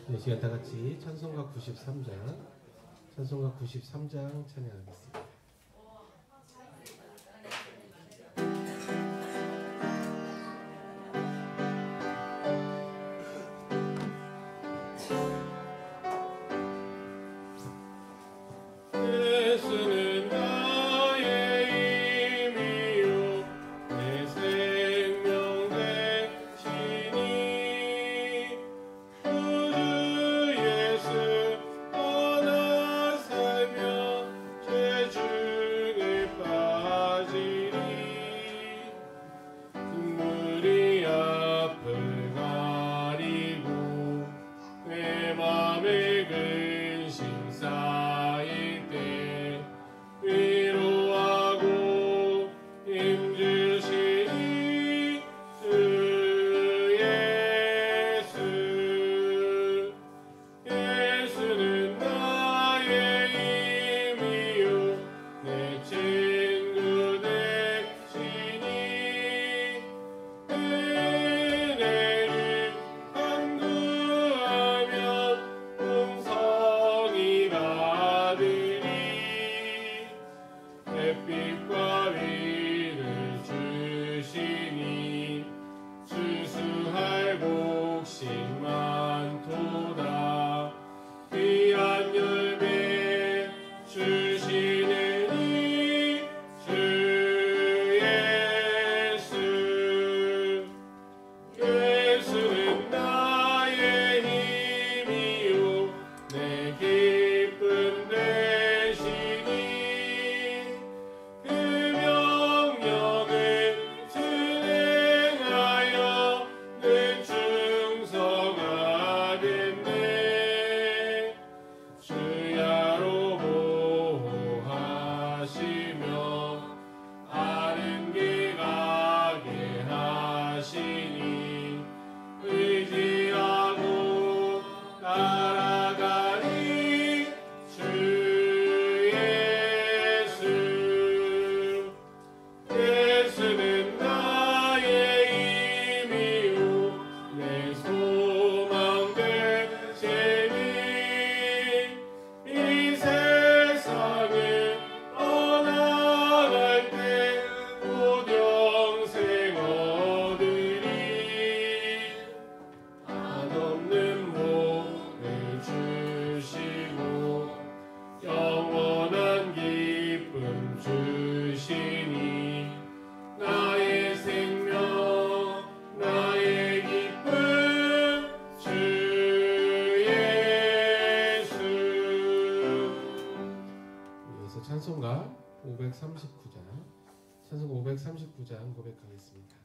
이 시간 다 같이 찬송가 93장 찬양하겠습니다. 찬송가 539장 고백하겠습니다.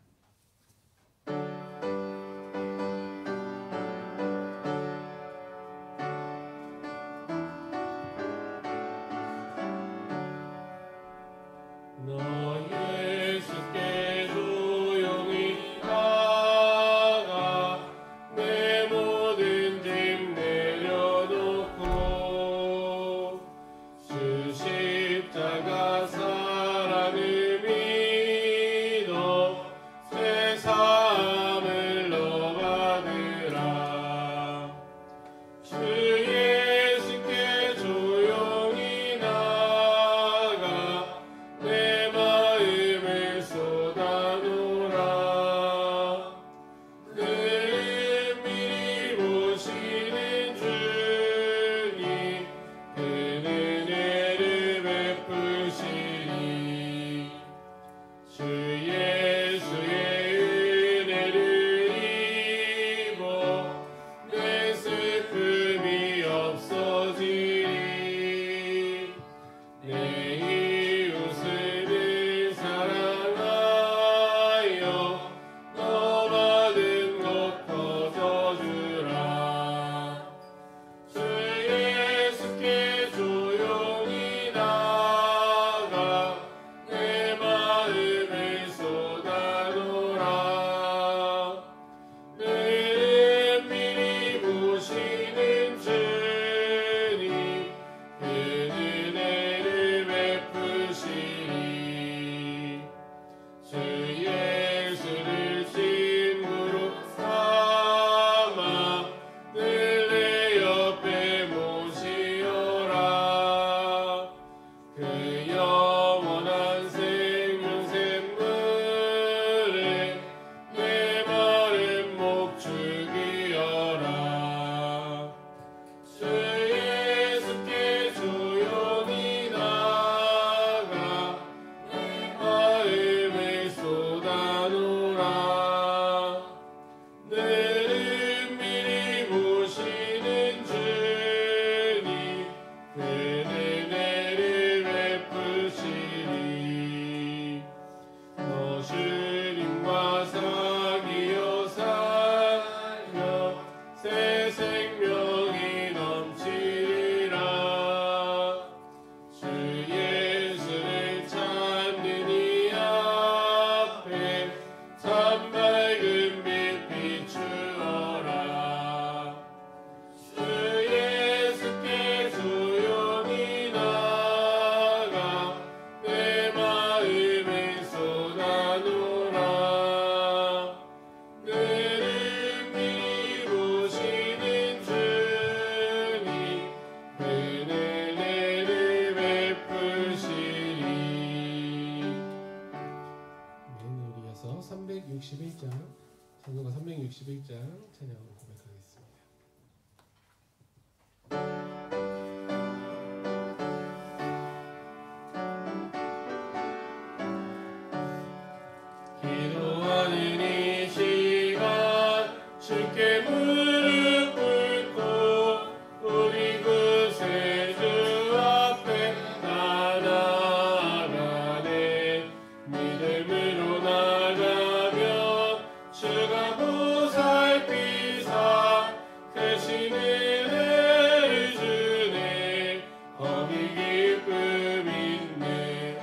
361장 찬송가 361장 찬양으로 고백하겠습니다. 기도하는 이 시간 주께 무릎 꿇고 우리 구세주 앞에 나아가네. 믿음으로 나가면 주가 보살피사 크신 은혜를 주네. 거기 기쁨 있네.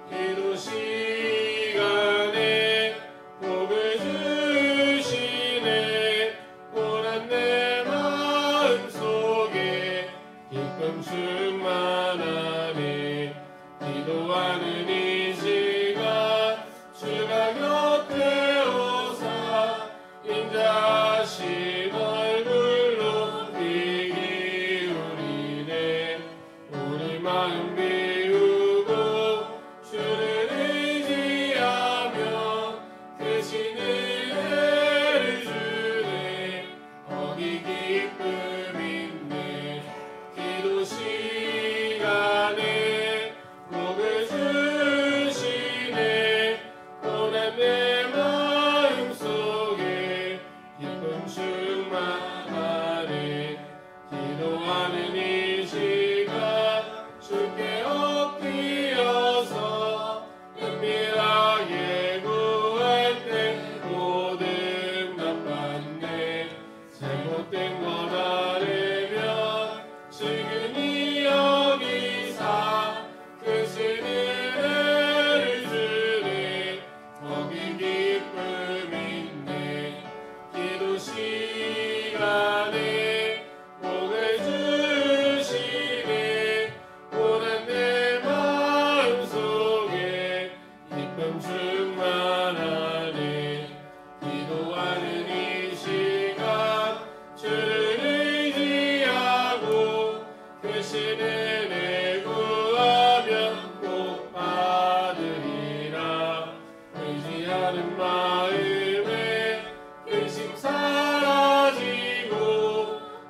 기도 시간에 복을 주시네. 고난 내 마음속에 기쁨 충만하네. 기도하는 이 시간 주가 곁에 오사 인자하신 얼굴로 귀 기울이네. 우리 마음 비우고 주를 의지하며 크신 은혜를 주네. 거기 기쁨 있네. 기도 시간에 복을 주시네. 고난 내 마음속에 기쁨 충만하네. 기도하는 이 시간 주께 엎드려서 은밀하게 구할 때 모든 답받네. 잘못된 것 아뢰면 지금이 여기사 크신 은혜를 주네. 거기 기쁨 있네. 기도 시간에 복을 주시네. 고난 내 마음속에 기쁨 충만하네. 기도하는 이 시간 주를 의지하고 크신 은혜 구하면 꼭 받으리라. 의지하는 마음에 근심 사라지고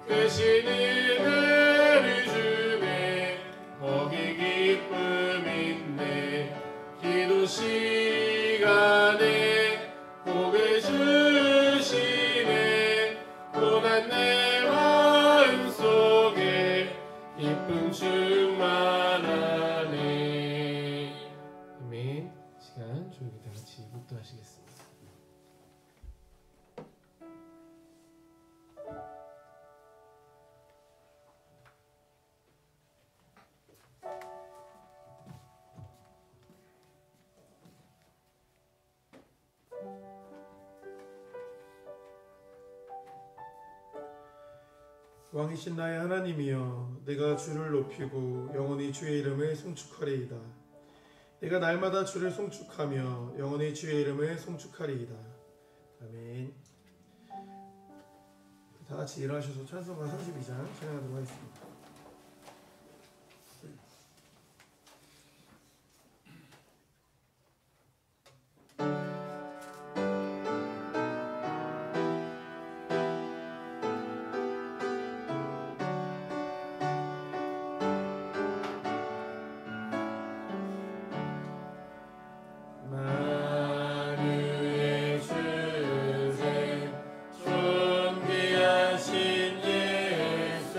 크신 은혜를 주네. 거기 기쁨 있네. 기도 시간에 복을 주시네. 고난 내 마음속에 기쁨 충만하네. 아멘. 시간 조용히 다 같이 묵도하시겠습니다. 왕이신 나의 하나님이여, 내가 주를 높이고 영원히 주의 이름을 송축하리이다. 내가 날마다 주를 송축하며 영원히 주의 이름을 송축하리이다. 아멘. 다 같이 일어나셔서 찬송가 32장 찬양하도록 하겠습니다. 만유의 주제 존귀하신 예수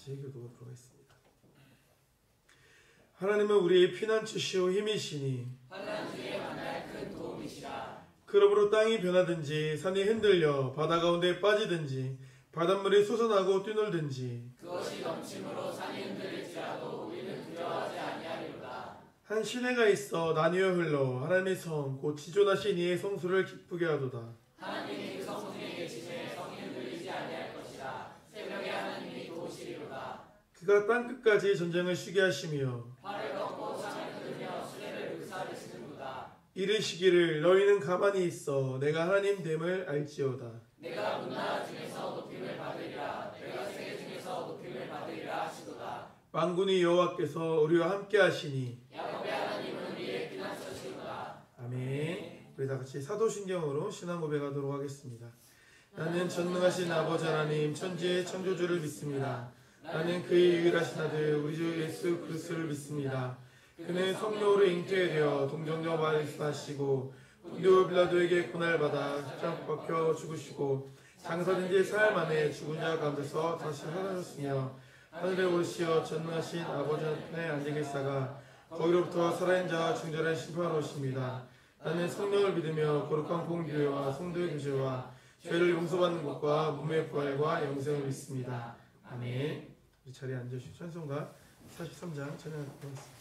같이 교독하도록 하겠습니다. 하나님은 우리의 피난처시오 힘이시니 환난중에 만날 큰 도움이시라. 그러므로 땅이 변하든지 산이 흔들려 바다 가운데 빠지든지 바닷물이 솟아나고 뛰놀든지 그것이 넘침으로 산이 흔들릴지라도 우리는 두려워하지 아니하리로다. 한 시내가 있어 나뉘어 흘러 하나님의 성 곧 지존하신 이의 성소를 기쁘게 하도다. 하나님이 그 성소 중에 계시되 성이 흔들리지 아니할 것이라. 새벽에 하나님이 도우시리로다. 그가 땅끝까지 전쟁을 쉬게 하시며 활을 꺾고 창을 뜯으며 수레를 불사르시는도다. 이르시기를 너희는 가만히 있어 내가 하나님 됨을 알지어다. 내가 문나라 중에서 높임을 받으리라. 내가 세계 중에서 높임을 받으리라 하시도다. 만군의 여호와께서 우리와 함께 하시니 야곱의 하나님은 우리의 피난처시로다. 아멘. 우리 다 같이 사도신경으로 신앙 고백하도록 하겠습니다. 나는 전능하신 아버지 하나님 천지의 창조주를 믿습니다. 나는 그의 유일하신 아들 우리 주 예수 그리스도를 믿습니다. 그는 성령으로 잉태되어 동정녀 마리아에서 나시고 본디오 빌라도에게 고난받아 십자가 박혀 죽으시고 장사된 지 사흘 만에 죽은 자 가운데서 다시 살아나셨으며 하늘에 오르시어 전능하신 아버지 하나님의 앉아 계시다가 거기로부터 살아있는 자와 중절한 심판으로 오십니다. 나는 성령을 믿으며 거룩한 공교회와 성도의 교제와 죄를 용서받는 것과 몸의 부활과 영생을 믿습니다. 아멘. 우리 자리에 앉으시고 찬송가 43장 찬양하도록 하겠습니다.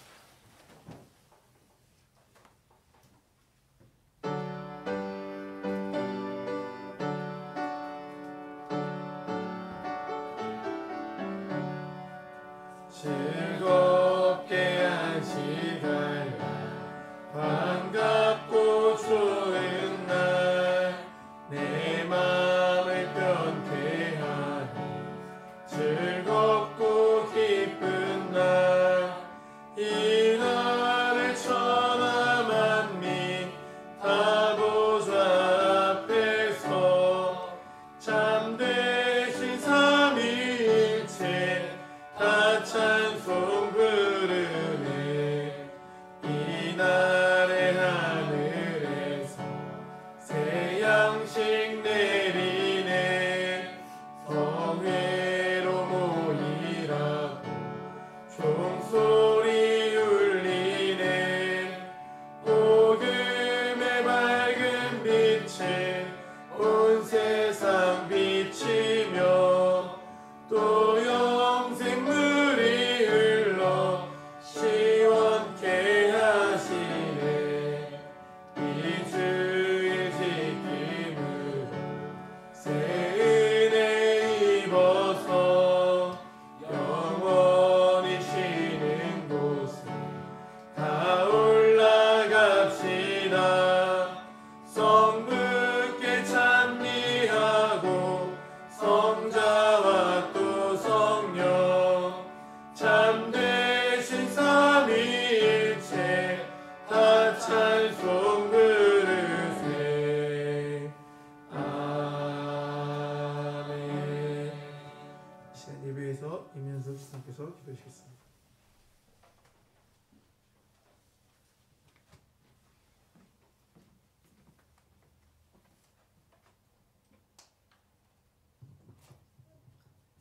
즐겁게 안식하라 반갑고 좋은 날 내 맘을 편케 하니 즐겁고 기쁜 날 이 날을 천하 만민 다 보좌 앞에서 참되신 삼위일체 다 찬송 부르네. 이 날의 하늘에서 새 양식 내리네. 성회로 모이라고 종소리 울리네. 복음의 밝은 빛에 온 세상 비치며 또 영생물이 흘러 시원케 하시네. 이 주의 지킴으로 새 은혜 입어서 영원히 쉬는 곳에 다 올라갑시다. 성부께 찬미하고 성자와 또 성령 참되신 삼위일체 다 찬송 부르세. 아멘. 이 시간 예배에서 임현석 시장께서 기도해 주시겠습니다.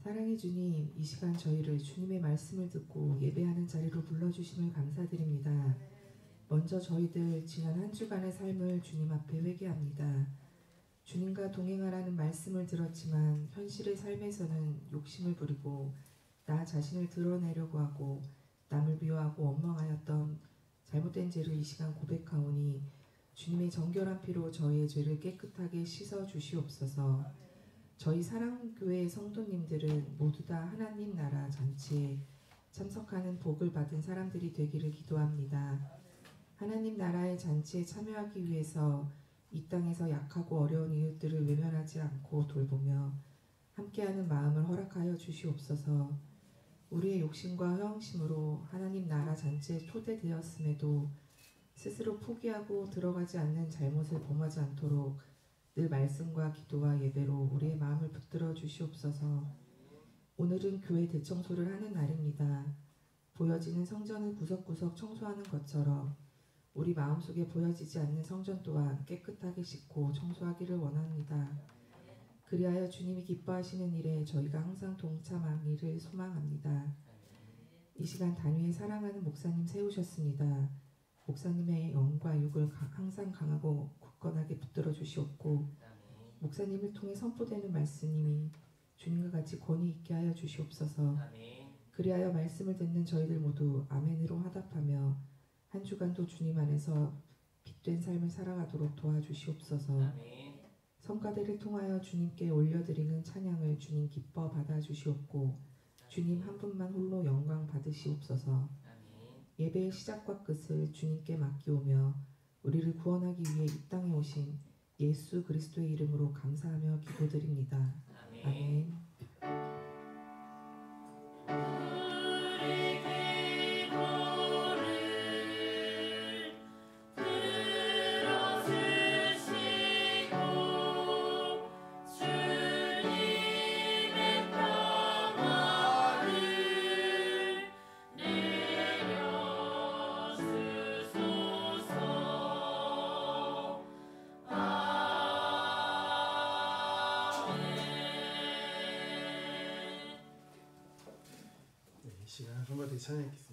사랑의 주님, 이 시간 저희를 주님의 말씀을 듣고 예배하는 자리로 불러주심을 감사드립니다. 먼저 저희들 지난 한 주간의 삶을 주님 앞에 회개합니다. 주님과 동행하라는 말씀을 들었지만 현실의 삶에서는 욕심을 부리고 나 자신을 드러내려고 하고 남을 미워하고 원망하였던 잘못된 죄를 이 시간 고백하오니 주님의 정결한 피로 저희의 죄를 깨끗하게 씻어 주시옵소서. 저희 사랑교회 성도님들은 모두 다 하나님 나라 잔치에 참석하는 복을 받은 사람들이 되기를 기도합니다. 하나님 나라의 잔치에 참여하기 위해서 이 땅에서 약하고 어려운 이웃들을 외면하지 않고 돌보며 함께하는 마음을 허락하여 주시옵소서. 우리의 욕심과 허영심으로 하나님 나라 잔치에 초대되었음에도 스스로 포기하고 들어가지 않는 잘못을 범하지 않도록 늘 말씀과 기도와 예배로 우리의 마음을 붙들어 주시옵소서. 오늘은 교회 대청소를 하는 날입니다. 보여지는 성전을 구석구석 청소하는 것처럼 우리 마음속에 보여지지 않는 성전 또한 깨끗하게 씻고 청소하기를 원합니다. 그리하여 주님이 기뻐하시는 일에 저희가 항상 동참하기를 소망합니다. 이 시간 단위에 사랑하는 목사님 세우셨습니다. 목사님의 영과 육을 항상 강하고 굳건하게 붙들어 주시옵고 목사님을 통해 선포되는 말씀이 주님과 같이 권위 있게 하여 주시옵소서. 그리하여 말씀을 듣는 저희들 모두 아멘으로 화답하며 한 주간도 주님 안에서 빛된 삶을 살아가도록 도와주시옵소서. 성가대를 통하여 주님께 올려드리는 찬양을 주님 기뻐 받아주시옵고 주님 한 분만 홀로 영광 받으시옵소서. 예배의 시작과 끝을 주님께 맡기오며 우리를 구원하기 위해 이 땅에 오신 예수 그리스도의 이름으로 감사하며 기도드립니다. 아멘. 이 시간 성가대 찬양했겠습니다.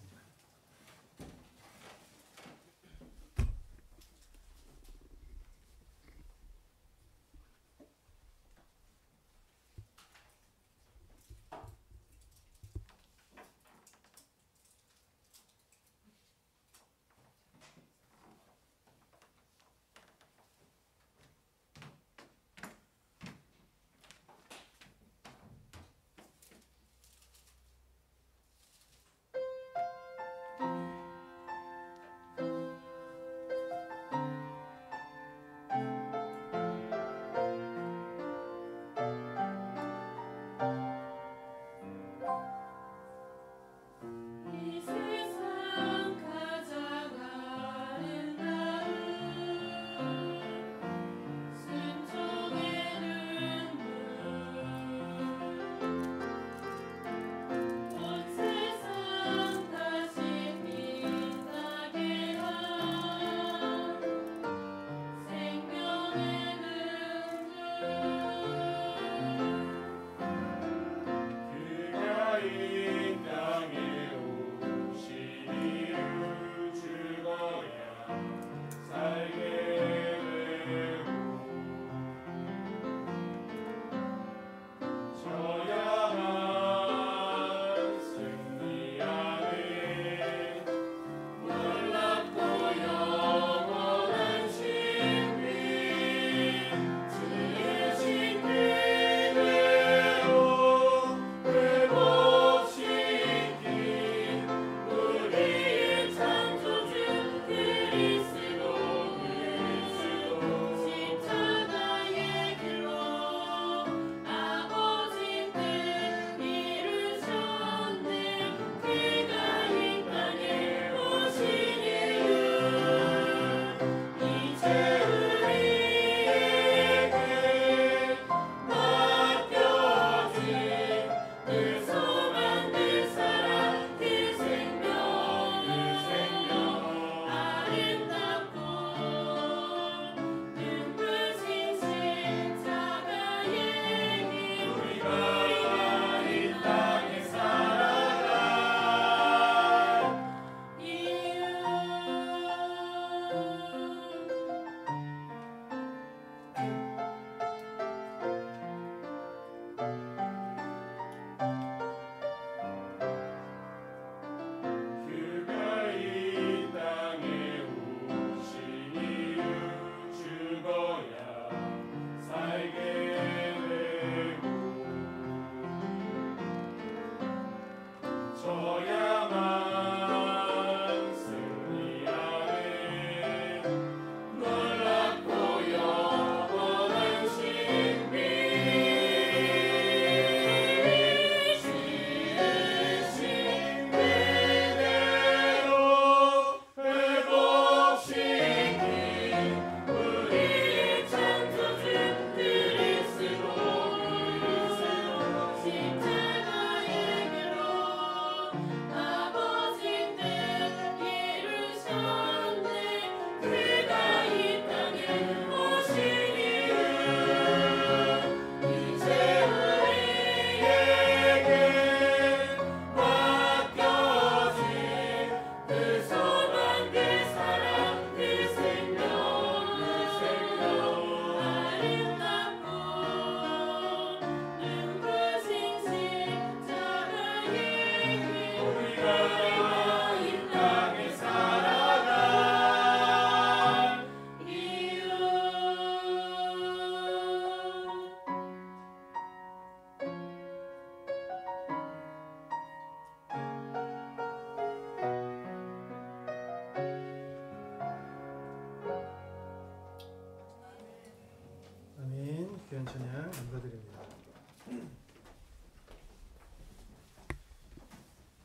감사드립니다.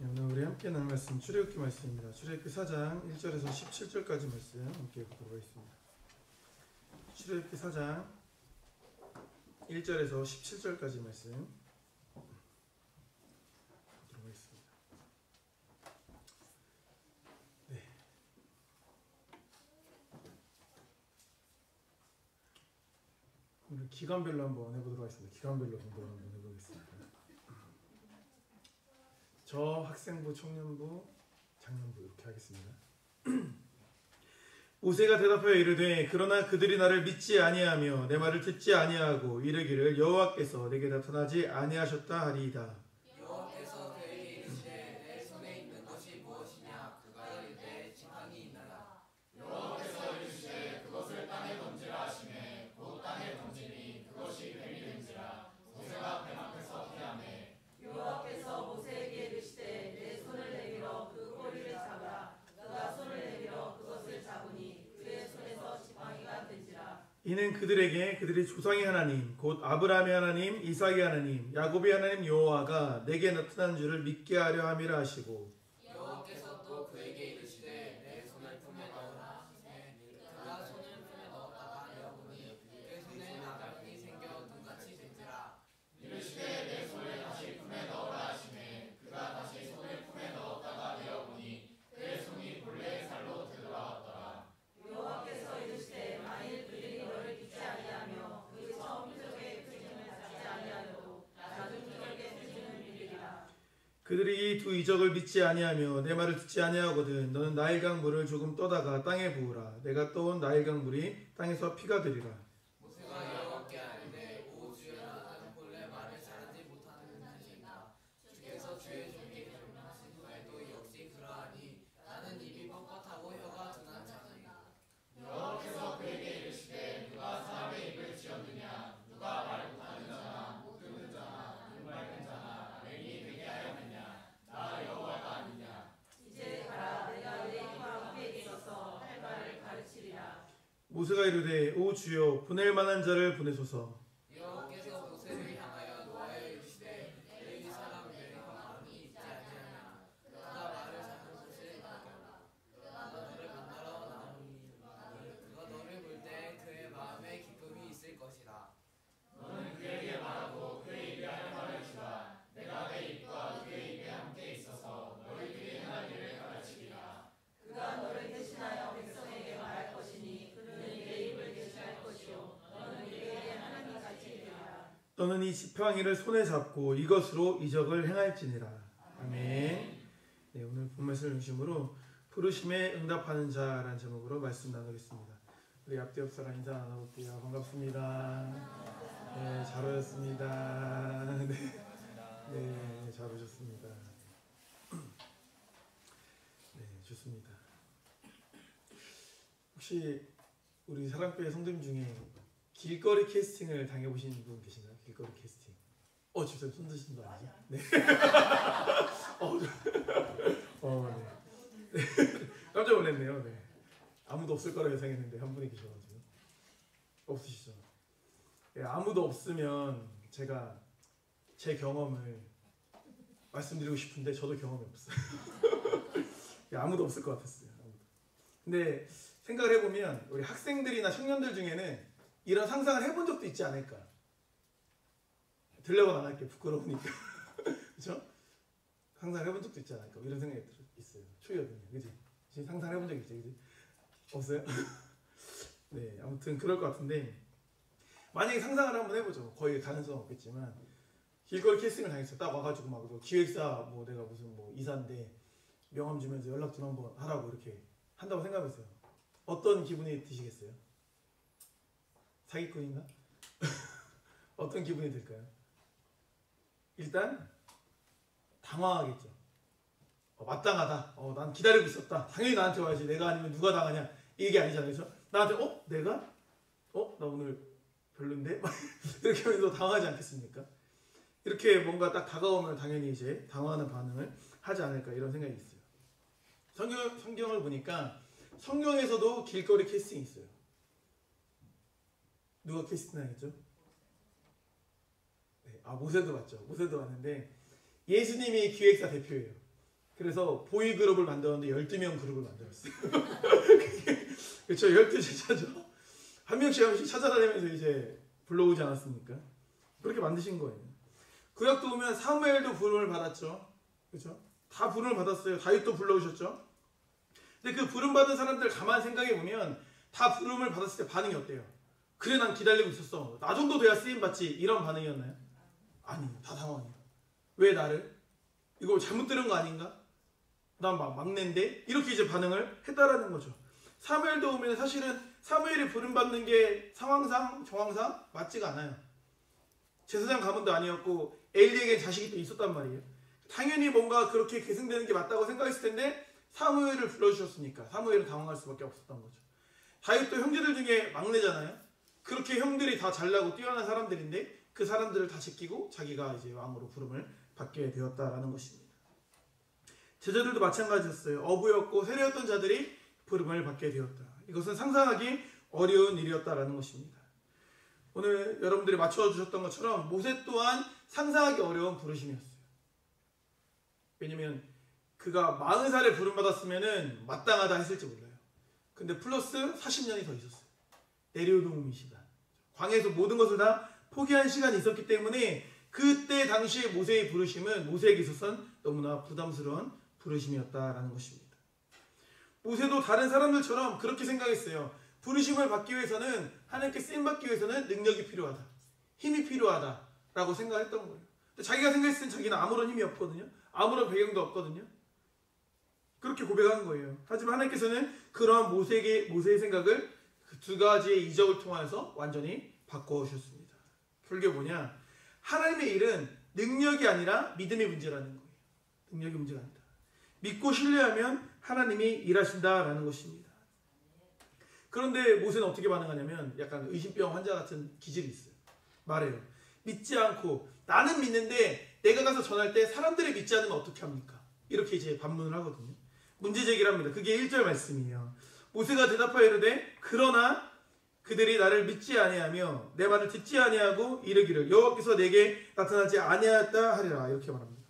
오늘 우리 함께 나눌 말씀 출애굽기 말씀입니다. 출애굽기 4장 1절에서 17절까지 말씀 함께 보도록 하겠습니다. 출애굽기 4장 1절에서 17절까지 말씀 보도록 하겠습니다. 네. 오늘 기간별로 한번 해보도록 하겠습니다. 기간별로 공부를 한번 해보겠습니다. 저 학생부, 청년부, 장년부 이렇게 하겠습니다. 모세가 대답하여 이르되 그러나 그들이 나를 믿지 아니하며 내 말을 듣지 아니하고 이르기를 여호와께서 내게 나타나지 아니하셨다 하리이다. 여호와께서 그에게 이르시되 내 손에 있는 것이 무엇이냐 그가 이르되 지팡이 있느라. 여호와께서 이르시되 그것을 땅에 던지라 하시매 곧 땅에 던지니 그것이 뱀이 된지라. 모세가 뱀 앞에서 피하매. 여호와께서 모세에게 이르시되 내 손을 내밀어 그 꼬리를 잡으라. 그가 손을 내밀어 그것을 잡으니 그의 손에서 지팡이가 된지라. 이는 그들에게 그들의 조상의 하나님 곧 아브라함의 하나님, 이삭의 하나님, 야곱의 하나님 여호와가 내게 나타난 줄을 믿게 하려 함이라 하시고 여호와께서 또 그에게 이르시되 내 손을 품에 넣으라 하시매 그가 손을 품에 넣었다가 내어보니 그의 손에 나병이 생겨 눈같이 된지라. 이르시되 내 손을 다시 품에 넣으라 하시매 그가 다시 손을 품에 넣었다가 내어보니 그의 손이 본래의 살로 되돌아왔더라. 여호와께서 이르시되 만일 그들이 너를 믿지 아니하며 그 처음 표적의 표징을 받지 아니하여도 나중 표적의 표징을 믿으리라. 그들이 이 두 이적을 믿지 아니하며 내 말을 듣지 아니하거든 너는 나일강 물을 조금 떠다가 땅에 부으라. 내가 떠온 나일강 물이 땅에서 피가 되리라. 모세가 여호와께 아뢰되 오 주여 나는 본래 말을 잘하지 못하는 자니이다. 주께서 주의 종에게 명령하신 후에도 역시 그러하니 나는 입이 뻣뻣하고 혀가 둔한 자니이다. 여호와께서 그에게 이르시되 누가 사람의 입을 지었느냐 누가 말 못하는 자나 못 듣는 자나 눈 맑은 자나 맹인이 되게 하였느냐 나 여호와가 아니냐. 이제 가라. 내가 내 입과 함께 있어서 할 말을 가르치리라. 모세가 이르되 오 주여 보낼 만한 자를 보내소서. 여호와께서 모세를 향하여 노하여 이르시되 레위 사람 멜리가 마음이 있지 아니하냐 그가 말을 잘하는 것을 알거라. 그가 너를 만나러 나오니 그가 너를 볼 때 그의 마음에 기쁨이 있을 것이라. 너는 그에게 말하고 그의 입에 할 말을 주라. 내가 내 입과 그의 입에 함께 있어서 너희들이 행할 일을 가르치리라. 그가 너를 대신하여 백성에게 말할 것이니 그는 내 입을 대신할 것이요 너는 그에게 하나님 같이 되리라. 너는 이 지팡이를 손에 잡고 이것으로 이적을 행할지니라. 아멘. 네, 오늘 본 말씀을 중심으로 부르심에 응답하는 자라는 제목으로 말씀 나누겠습니다. 우리 앞뒤 옆 사람 인사 나눠볼게요. 반갑습니다. 네, 잘 오셨습니다. 네, 잘 오셨습니다. 네, 좋습니다. 혹시 우리 사랑교회 성도님 중에 길거리 캐스팅을 당해보신 분 계신가요? 길거리 캐스팅. 진짜 손 드시는 거 아니죠? 네. 네. 깜짝 놀랐네요. 네. 아무도 없을 거라 예상했는데 한 분이 계셔가지고 없으시죠? 네, 아무도 없으면 제가 제 경험을 말씀드리고 싶은데 저도 경험이 없어요. 네, 아무도 없을 것 같았어요. 아무도. 근데 생각을 해보면 우리 학생들이나 청년들 중에는 이런 상상을 해본 적도 있지 않을까. 들려고 안 할게 부끄러우니까. 그렇죠? 상상을 해본 적도 있지 않을까 이런 생각이 있어요. 초이거든요. 그지? 지금 상상을 해본 적 있죠? 그지? 없어요? 네, 아무튼 그럴 것 같은데 만약에 상상을 한번 해보죠. 거의 가능성은 없겠지만 길거리 캐스팅을 당했어. 딱 와가지고 막 기획사 뭐 내가 무슨 뭐 이사인데 명함 주면서 연락 좀 한번 하라고 이렇게 한다고 생각해보세요. 어떤 기분이 드시겠어요? 사기꾼인가? 어떤 기분이 들까요? 일단 당황하겠죠. 마땅하다. 난 기다리고 있었다. 당연히 나한테 와야지. 내가 아니면 누가 당하냐. 이게 아니잖아요. 그렇죠? 나한테 내가? 나 오늘 별론데? 이렇게 하면서 당하지 않겠습니까? 이렇게 뭔가 딱 다가오면 당연히 이제 당황하는 반응을 하지 않을까 이런 생각이 있어요. 성경을 보니까 성경에서도 길거리 캐스팅이 있어요. 누가 캐스팅 하겠죠? 모세도 맞죠. 모세도 맞는데 예수님이 기획사 대표예요. 그래서 보이그룹을 만들었는데 12명 그룹을 만들었어요. 그렇죠. 12제자죠. 한 명씩 찾아다니면서 이제 불러오지 않았습니까? 그렇게 만드신 거예요. 구약도 보면 사무엘도 부름을 받았죠. 그렇죠? 다 부름을 받았어요. 다윗도 불러오셨죠. 근데 그 부름 받은 사람들 가만 생각해 보면 다 부름을 받았을 때 반응이 어때요? 그래 난 기다리고 있었어. 나 정도 돼야 쓰임 받지. 이런 반응이었나요? 아니요. 다 당황해요. 왜 나를? 이거 잘못 들은 거 아닌가? 난 막내인데? 이렇게 이제 반응을 했다라는 거죠. 사무엘도 보면 사실은 사무엘이 부름받는 게 상황상 정황상 맞지가 않아요. 제사장 가문도 아니었고 엘리에게 자식이 또 있었단 말이에요. 당연히 뭔가 그렇게 계승되는 게 맞다고 생각했을 텐데 사무엘을 불러주셨으니까 사무엘은 당황할 수밖에 없었던 거죠. 다윗도 형제들 중에 막내잖아요. 그렇게 형들이 다 잘나고 뛰어난 사람들인데 그 사람들을 다 제끼고 자기가 이제 왕으로 부름을 받게 되었다라는 것입니다. 제자들도 마찬가지였어요. 어부였고 세례였던 자들이 부름을 받게 되었다. 이것은 상상하기 어려운 일이었다라는 것입니다. 오늘 여러분들이 맞춰주셨던 것처럼 모세 또한 상상하기 어려운 부르심이었어요. 왜냐면 그가 40살에 부름받았으면 마땅하다 했을지 몰라요. 근데 플러스 40년이 더 있었어요. 내려놓음의 시간. 광야에서 모든 것을 다 포기한 시간이 있었기 때문에 그때 당시에 모세의 부르심은 모세에게 있어서는 너무나 부담스러운 부르심이었다라는 것입니다. 모세도 다른 사람들처럼 그렇게 생각했어요. 부르심을 받기 위해서는 하나님께 쓰임받기 위해서는 능력이 필요하다. 힘이 필요하다라고 생각했던 거예요. 근데 자기가 생각했을 땐 자기는 아무런 힘이 없거든요. 아무런 배경도 없거든요. 그렇게 고백한 거예요. 하지만 하나님께서는 그러한 모세의 생각을 그 두 가지의 이적을 통해서 완전히 바꿔주셨습니다. 그게 뭐냐? 하나님의 일은 능력이 아니라 믿음의 문제라는 거예요. 능력이 문제가 아니다. 믿고 신뢰하면 하나님이 일하신다라는 것입니다. 그런데 모세는 어떻게 반응하냐면 약간 의심병 환자 같은 기질이 있어요. 말해요. 믿지 않고 나는 믿는데 내가 가서 전할 때 사람들이 믿지 않으면 어떻게 합니까? 이렇게 이제 반문을 하거든요. 문제 제기를 합니다. 그게 1절 말씀이에요. 모세가 대답하여 이르되 그러나 그들이 나를 믿지 아니하며 내 말을 듣지 아니하고 이르기를 여호와께서 내게 나타나지 아니하였다 하리라. 이렇게 말합니다.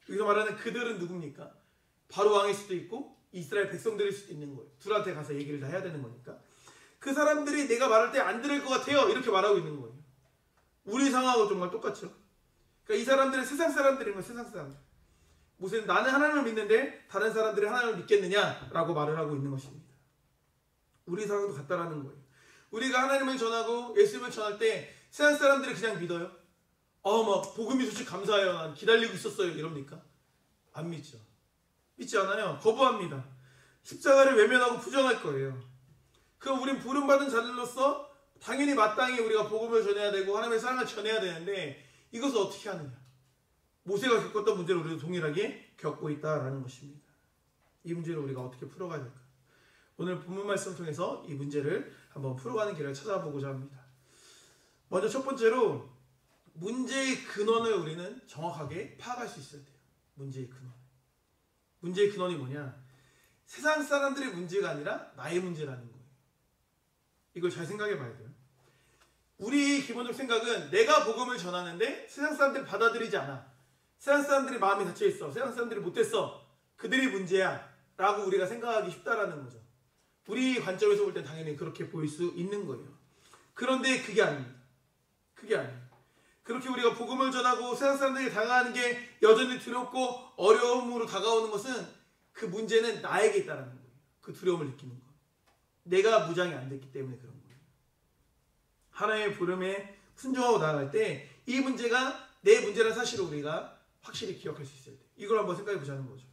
여기서 말하는 그들은 누굽니까? 바로 왕일 수도 있고 이스라엘 백성들일 수도 있는 거예요. 둘한테 가서 얘기를 다 해야 되는 거니까. 그 사람들이 내가 말할 때 안 들을 것 같아요. 이렇게 말하고 있는 거예요. 우리 상황하고 정말 똑같죠. 그러니까 이 사람들은 세상 사람들인 거예요. 세상 사람들. 모세는 나는 하나님을 믿는데 다른 사람들이 하나님을 믿겠느냐라고 말을 하고 있는 것입니다. 우리 상황도 같다라는 거예요. 우리가 하나님을 전하고 예수님을 전할 때 세상 사람들이 그냥 믿어요? 막 복음이 소식 감사해요. 난 기다리고 있었어요. 이럽니까? 안 믿죠. 믿지 않아요. 거부합니다. 십자가를 외면하고 부정할 거예요. 그럼 우린 부름받은 자들로서 당연히 마땅히 우리가 복음을 전해야 되고 하나님의 사랑을 전해야 되는데 이것을 어떻게 하느냐? 모세가 겪었던 문제를 우리도 동일하게 겪고 있다라는 것입니다. 이 문제를 우리가 어떻게 풀어가야 될까? 오늘 본문 말씀을 통해서 이 문제를 한번 풀어가는 길을 찾아보고자 합니다. 먼저 첫 번째로 문제의 근원을 우리는 정확하게 파악할 수 있어야 돼요. 문제의 근원. 문제의 근원이 뭐냐? 세상 사람들의 문제가 아니라 나의 문제라는 거예요. 이걸 잘 생각해 봐야 돼요. 우리 기본적 생각은 내가 복음을 전하는데 세상 사람들이 받아들이지 않아. 세상 사람들이 마음이 닫혀 있어. 세상 사람들이 못됐어. 그들이 문제야. 라고 우리가 생각하기 쉽다라는 거죠. 우리 관점에서 볼 땐 당연히 그렇게 보일 수 있는 거예요. 그런데 그게 아닙니다. 그게 아니에요. 그렇게 우리가 복음을 전하고 세상 사람들이 당하는 게 여전히 두렵고 어려움으로 다가오는 것은 그 문제는 나에게 있다는 거예요. 그 두려움을 느끼는 거. 내가 무장이 안 됐기 때문에 그런 거예요. 하나님의 부름에 순종하고 나아갈 때 이 문제가 내 문제라는 사실을 우리가 확실히 기억할 수 있어야 돼요. 이걸 한번 생각해 보자는 거죠.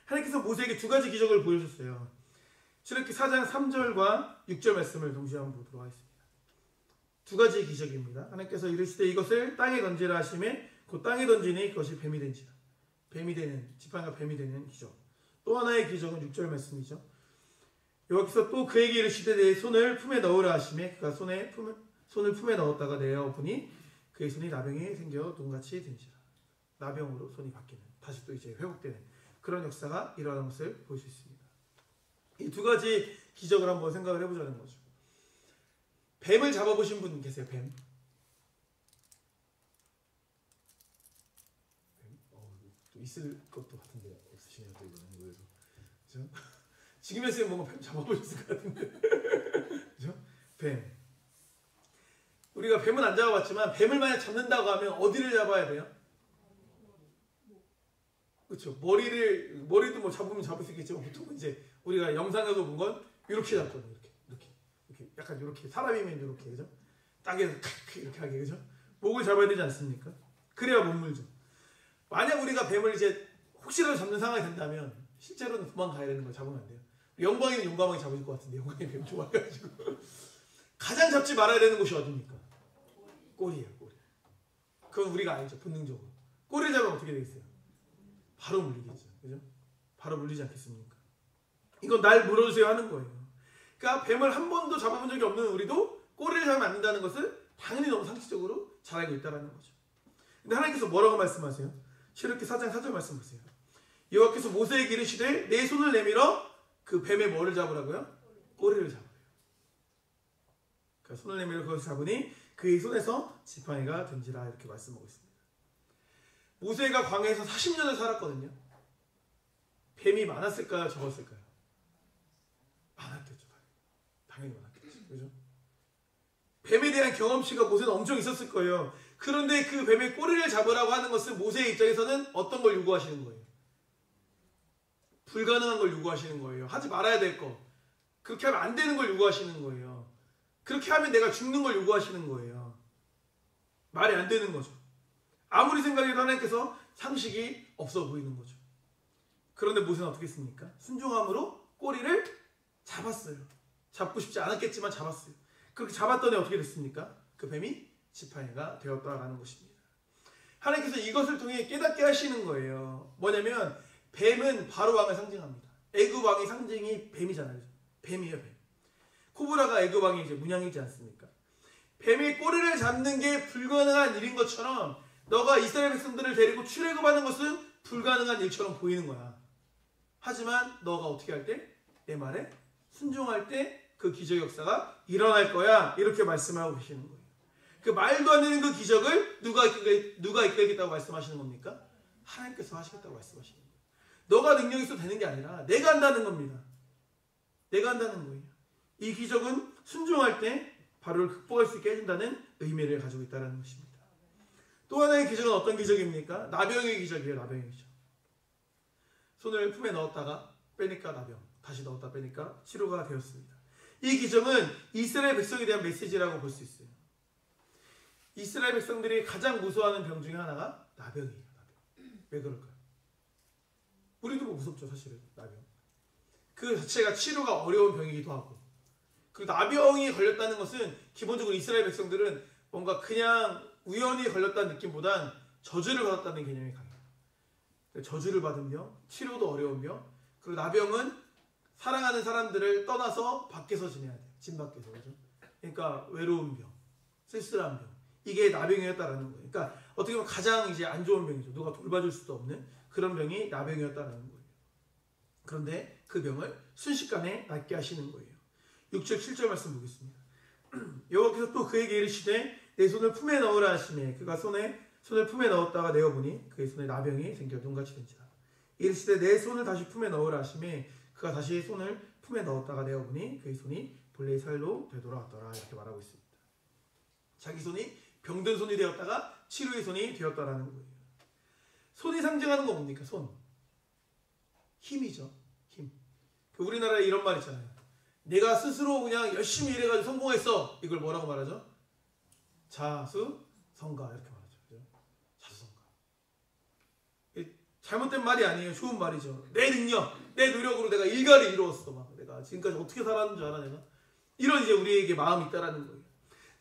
하나님께서 모세에게 두 가지 기적을 보여주셨어요. 출애굽기 4장 3절과 6절 말씀을 동시에 한번 보도록 하겠습니다. 두 가지의 기적입니다. 하나님께서 이르시되 이것을 땅에 던지라 하시매 곧 땅에 던지니 그것이 뱀이 된지라. 뱀이 되는, 지팡이가 뱀이 되는 기적. 또 하나의 기적은 6절 말씀이죠. 여호와께서 또 그에게 이르시되 내 손을 품에 넣으라 하시매 그가 손을 품에 넣었다가 내어보니 그의 손이 나병이 생겨 눈같이 된지라. 나병으로 손이 바뀌는, 다시 또 이제 회복되는 그런 역사가 일어나는 것을 볼 수 있습니다. 이 두 가지 기적을 한번 생각을 해보자는 거죠. 뱀을 잡아보신 분 계세요? 뱀? 있을 것도 같은데 없으시네요. 또 이거는 의외로. 그죠? 지금이었으면 뭔가 뱀 잡아보셨을 것 같은데. 그죠? 뱀. 우리가 뱀은 안 잡아봤지만 뱀을 만약 잡는다고 하면 어디를 잡아야 돼요? 그렇죠. 머리도 뭐 잡으면 잡을 수 있겠지만 보통은 이제 우리가 영상에서 본 건 이렇게 잡거든요. 이렇게 약간 이렇게 사람이면 이렇게 그죠? 땅에서 이렇게 하게 그죠? 목을 잡아야 되지 않습니까? 그래야 못 물죠. 만약 우리가 뱀을 이제 혹시라도 잡는 상황이 된다면 실제로는 도망가야 되는 걸 잡으면 안 돼요. 영광이는 용감하게 잡을 것 같은데 영광이 뱀 좋아해가지고 가장 잡지 말아야 되는 곳이 어디입니까? 꼬리예요. 꼬리. 그건 우리가 알죠. 본능적으로. 꼬리를 잡으면 어떻게 되겠어요? 바로 물리겠죠. 그죠? 바로 물리지 않겠습니까? 이건 날 물어주세요 하는 거예요. 그러니까 뱀을 한 번도 잡아본 적이 없는 우리도 꼬리를 잡으면 안 된다는 것을 당연히 너무 상식적으로 잘 알고 있다는 거죠. 근데 하나님께서 뭐라고 말씀하세요? 출애굽기 4장 4절 말씀 보세요. 여호와께서 모세에게 이르시되 내 손을 내밀어 그 뱀의 뭐를 잡으라고요? 꼬리를 잡으래요. 그러니까 손을 내밀어 그것을 잡으니 그의 손에서 지팡이가 된지라 이렇게 말씀하고 있습니다. 모세가 광야에서 40년을 살았거든요. 뱀이 많았을까요? 적었을까요? 많았겠죠. 당연히 많았겠죠. 그죠? 뱀에 대한 경험치가 모세는 엄청 있었을 거예요. 그런데 그 뱀의 꼬리를 잡으라고 하는 것은 모세의 입장에서는 어떤 걸 요구하시는 거예요? 불가능한 걸 요구하시는 거예요. 하지 말아야 될 거. 그렇게 하면 안 되는 걸 요구하시는 거예요. 그렇게 하면 내가 죽는 걸 요구하시는 거예요. 말이 안 되는 거죠. 아무리 생각해도 하나님께서 상식이 없어 보이는 거죠. 그런데 모세는 어떻게 했습니까? 순종함으로 꼬리를 잡았어요. 잡고 싶지 않았겠지만 잡았어요. 그렇게 잡았더니 어떻게 됐습니까? 그 뱀이 지팡이가 되었다라는 것입니다. 하나님께서 이것을 통해 깨닫게 하시는 거예요. 뭐냐면 뱀은 바로 왕을 상징합니다. 애굽 왕의 상징이 뱀이잖아요. 뱀이에요, 뱀. 코브라가 애굽 왕의 이제 문양이지 않습니까? 뱀의 꼬리를 잡는 게 불가능한 일인 것처럼 너가 이스라엘 백성들을 데리고 출애굽하는 것은 불가능한 일처럼 보이는 거야. 하지만 너가 어떻게 할 때? 내 말에 순종할 때 그 기적 역사가 일어날 거야. 이렇게 말씀하고 계시는 거예요. 그 말도 안 되는 그 기적을 누가 이끌겠다고 말씀하시는 겁니까? 하나님께서 하시겠다고 말씀하시는 거예요. 너가 능력이 있어도 되는 게 아니라 내가 한다는 겁니다. 내가 한다는 거예요. 이 기적은 순종할 때 바로를 극복할 수 있게 해준다는 의미를 가지고 있다는 것입니다. 또 하나의 기적은 어떤 기적입니까? 나병의 기적이에요. 나병의 기적. 손을 품에 넣었다가 빼니까 나병, 다시 넣었다 빼니까 치료가 되었습니다. 이 기적은 이스라엘 백성에 대한 메시지라고 볼 수 있어요. 이스라엘 백성들이 가장 무서워하는 병 중에 하나가 나병이에요. 나병. 왜 그럴까요? 우리도 뭐 무섭죠, 사실은. 나병. 그 자체가 치료가 어려운 병이기도 하고. 그리고 나병이 걸렸다는 것은 기본적으로 이스라엘 백성들은 뭔가 그냥 우연히 걸렸다는 느낌보단 저주를 받았다는 개념이 강해요. 저주를 받은 병, 치료도 어려운 병, 그리고 나병은 사랑하는 사람들을 떠나서 밖에서 지내야 돼요. 집 밖에서. 그죠? 그러니까 외로운 병, 쓸쓸한 병. 이게 나병이었다라는 거예요. 그러니까 어떻게 보면 가장 이제 안 좋은 병이죠. 누가 돌봐줄 수도 없는 그런 병이 나병이었다라는 거예요. 그런데 그 병을 순식간에 낫게 하시는 거예요. 6절 7절 말씀 보겠습니다. 여호와께서 또 그에게 이르시되 내 손을 품에 넣으라 하시매 그가 손을 품에 넣었다가 내어보니 그의 손에 나병이 생겨 눈같이 된지라. 이르시되 내 손을 다시 품에 넣으라 하시매 그가 다시 손을 품에 넣었다가 내어보니 그의 손이 본래의 살로 되돌아왔더라. 이렇게 말하고 있습니다. 자기 손이 병든 손이 되었다가 치료의 손이 되었다라는 거예요. 손이 상징하는 건 뭡니까? 손. 힘이죠. 힘. 우리나라에 이런 말 있잖아요. 내가 스스로 그냥 열심히 일해가지고 성공했어. 이걸 뭐라고 말하죠? 자수성가 이렇게 말하죠. 그죠? 자수성가. 잘못된 말이 아니에요. 좋은 말이죠. 내 능력, 내 노력으로 내가 일가를 이루었어. 막 내가 지금까지 어떻게 살았는 줄 알아 내가? 이런 이제 우리에게 마음이 있다라는 거예요.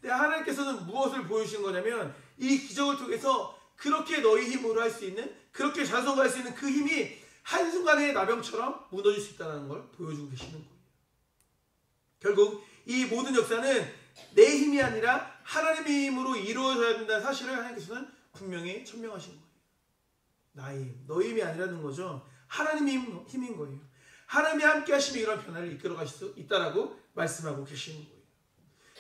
근데 하나님께서는 무엇을 보여주신 거냐면 이 기적을 통해서 그렇게 너희 힘으로 할 수 있는, 그렇게 자수성가할 수 있는 그 힘이 한순간에 나병처럼 무너질 수 있다는 걸 보여주고 계시는 거예요. 결국 이 모든 역사는 내 힘이 아니라 하나님의 힘으로 이루어져야 된다는 사실을 하나님께서는 분명히 천명하신 거예요. 나의 힘, 너의 힘이 아니라는 거죠. 하나님의 힘인 거예요. 하나님이 함께 하시면 이런 변화를 이끌어 가실 수 있다라고 말씀하고 계시는 거예요.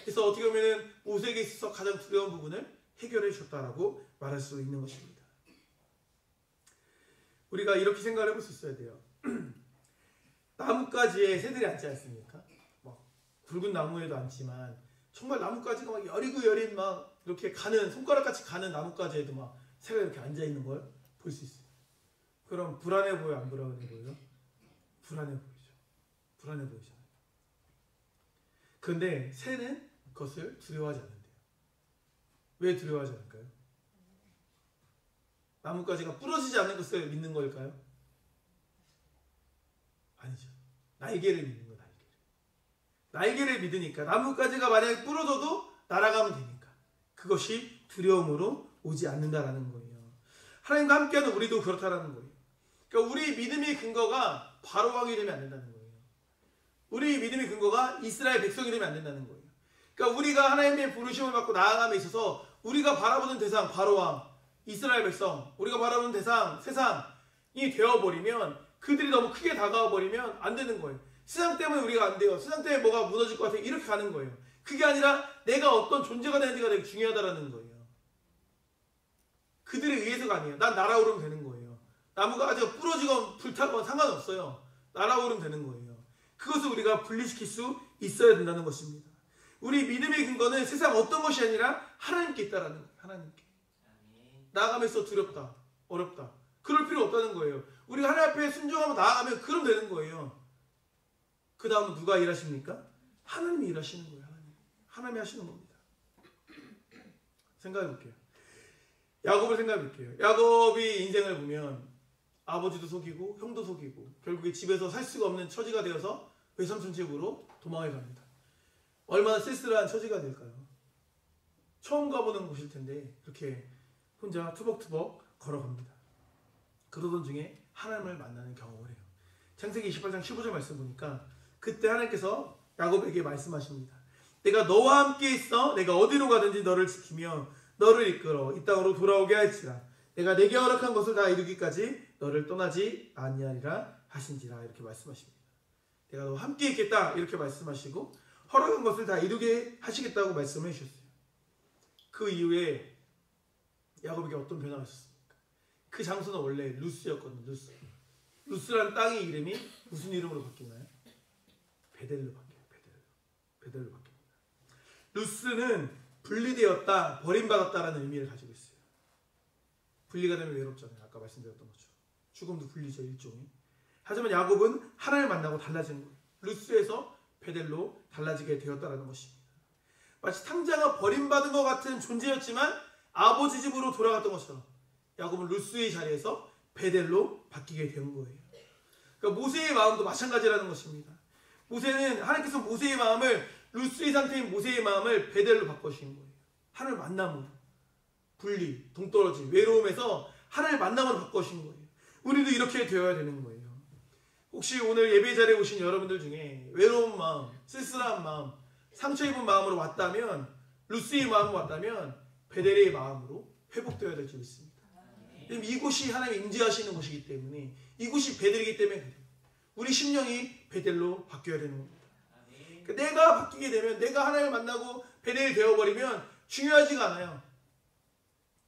그래서 어떻게 보면 모세에게 있어서 가장 두려운 부분을 해결해 주셨다라고 말할 수 있는 것입니다. 우리가 이렇게 생각을 해볼 수 있어야 돼요. 나뭇가지에 새들이 앉지 않습니까? 막 굵은 나무에도 앉지만 정말 나뭇가지가 막 여리고 여린 막 이렇게 가는 손가락같이 가는 나뭇가지에도 막 새가 이렇게 앉아 있는 걸 볼 수 있어요. 그럼 불안해 보여, 안 불안해 보여요? 불안해 보이죠. 불안해 보이잖아요. 그런데 새는 그것을 두려워하지 않는데요. 왜 두려워하지 않을까요? 나뭇가지가 부러지지 않는 것을 믿는 걸까요? 아니죠. 날개를 믿는 거예요. 날개를 믿으니까 나뭇가지가 만약에 부러져도 날아가면 되니까 그것이 두려움으로 오지 않는다라는 거예요. 하나님과 함께하는 우리도 그렇다라는 거예요. 그러니까 우리 믿음의 근거가 바로왕이 되면 안 된다는 거예요. 우리 믿음의 근거가 이스라엘 백성이 되면 안 된다는 거예요. 그러니까 우리가 하나님의 부르심을 받고 나아감에 있어서 우리가 바라보는 대상 바로왕, 이스라엘 백성, 우리가 바라보는 대상 세상이 되어버리면 그들이 너무 크게 다가와 버리면 안 되는 거예요. 세상 때문에 우리가 안 돼요. 세상 때문에 뭐가 무너질 것 같아요. 이렇게 가는 거예요. 그게 아니라 내가 어떤 존재가 되는지가 되게 중요하다라는 거예요. 그들에 의해서가 아니에요. 난 날아오르면 되는 거예요. 나무가 아직 부러지건 불타건 상관없어요. 날아오르면 되는 거예요. 그것을 우리가 분리시킬 수 있어야 된다는 것입니다. 우리 믿음의 근거는 세상 어떤 것이 아니라 하나님께 있다라는 거예요. 하나님께. 나아가면서 두렵다, 어렵다. 그럴 필요 없다는 거예요. 우리가 하나님 앞에 순종하고 나아가면 그럼 되는 거예요. 그 다음은 누가 일하십니까? 하나님이 일하시는 거예요. 하나님이 하시는 겁니다. 생각해 볼게요. 야곱을 생각해 볼게요. 야곱이 인생을 보면 아버지도 속이고 형도 속이고 결국에 집에서 살 수가 없는 처지가 되어서 외삼촌 집으로 도망을 갑니다. 얼마나 쓸쓸한 처지가 될까요? 처음 가보는 곳일 텐데 그렇게 혼자 투벅투벅 걸어갑니다. 그러던 중에 하나님을 만나는 경험을 해요. 창세기 28장 15절 말씀 보니까 그때 하나님께서 야곱에게 말씀하십니다. 내가 너와 함께 있어 내가 어디로 가든지 너를 지키며 너를 이끌어 이 땅으로 돌아오게 할지라 내가 내게 허락한 것을 다 이루기까지 너를 떠나지 아니하리라 하신지라 이렇게 말씀하십니다. 내가 너와 함께 있겠다 이렇게 말씀하시고 허락한 것을 다 이루게 하시겠다고 말씀을 해주셨어요. 그 이후에 야곱에게 어떤 변화가 있었습니까? 그 장소는 원래 루스였거든요. 루스라는 땅의 이름이 무슨 이름으로 바뀌나요? 베델로 바뀌어요. 베델로 바뀝니다. 루스는 분리되었다, 버림받았다라는 의미를 가지고 있어요. 분리가 되면 외롭잖아요. 아까 말씀드렸던 것처럼. 죽음도 분리죠, 일종의. 하지만 야곱은 하나님을 만나고 달라지는 거예요. 루스에서 베델로 달라지게 되었다는 것입니다. 마치 탕자가 버림받은 것 같은 존재였지만 아버지 집으로 돌아갔던 것처럼 야곱은 루스의 자리에서 베델로 바뀌게 된 거예요. 그러니까 모세의 마음도 마찬가지라는 것입니다. 모세는 하나님께서 모세의 마음을 루스의 상태인 모세의 마음을 베델로 바꿔주신 거예요. 하나님을 만남으로 분리, 동떨어짐, 외로움에서 하나님을 만남으로 바꿔주신 거예요. 우리도 이렇게 되어야 되는 거예요. 혹시 오늘 예배 자리에 오신 여러분들 중에 외로운 마음, 쓸쓸한 마음, 상처 입은 마음으로 왔다면 루스의 마음으로 왔다면 베델의 마음으로 회복되어야 될 줄 믿습니다. 이곳이 하나님이 임재하시는 곳이기 때문에 이곳이 베델이기 때문에 그래요. 우리 심령이 베델로 바뀌어야 되는 겁니다. 그러니까 내가 바뀌게 되면 내가 하나님을 만나고 베델이 되어버리면 중요하지가 않아요.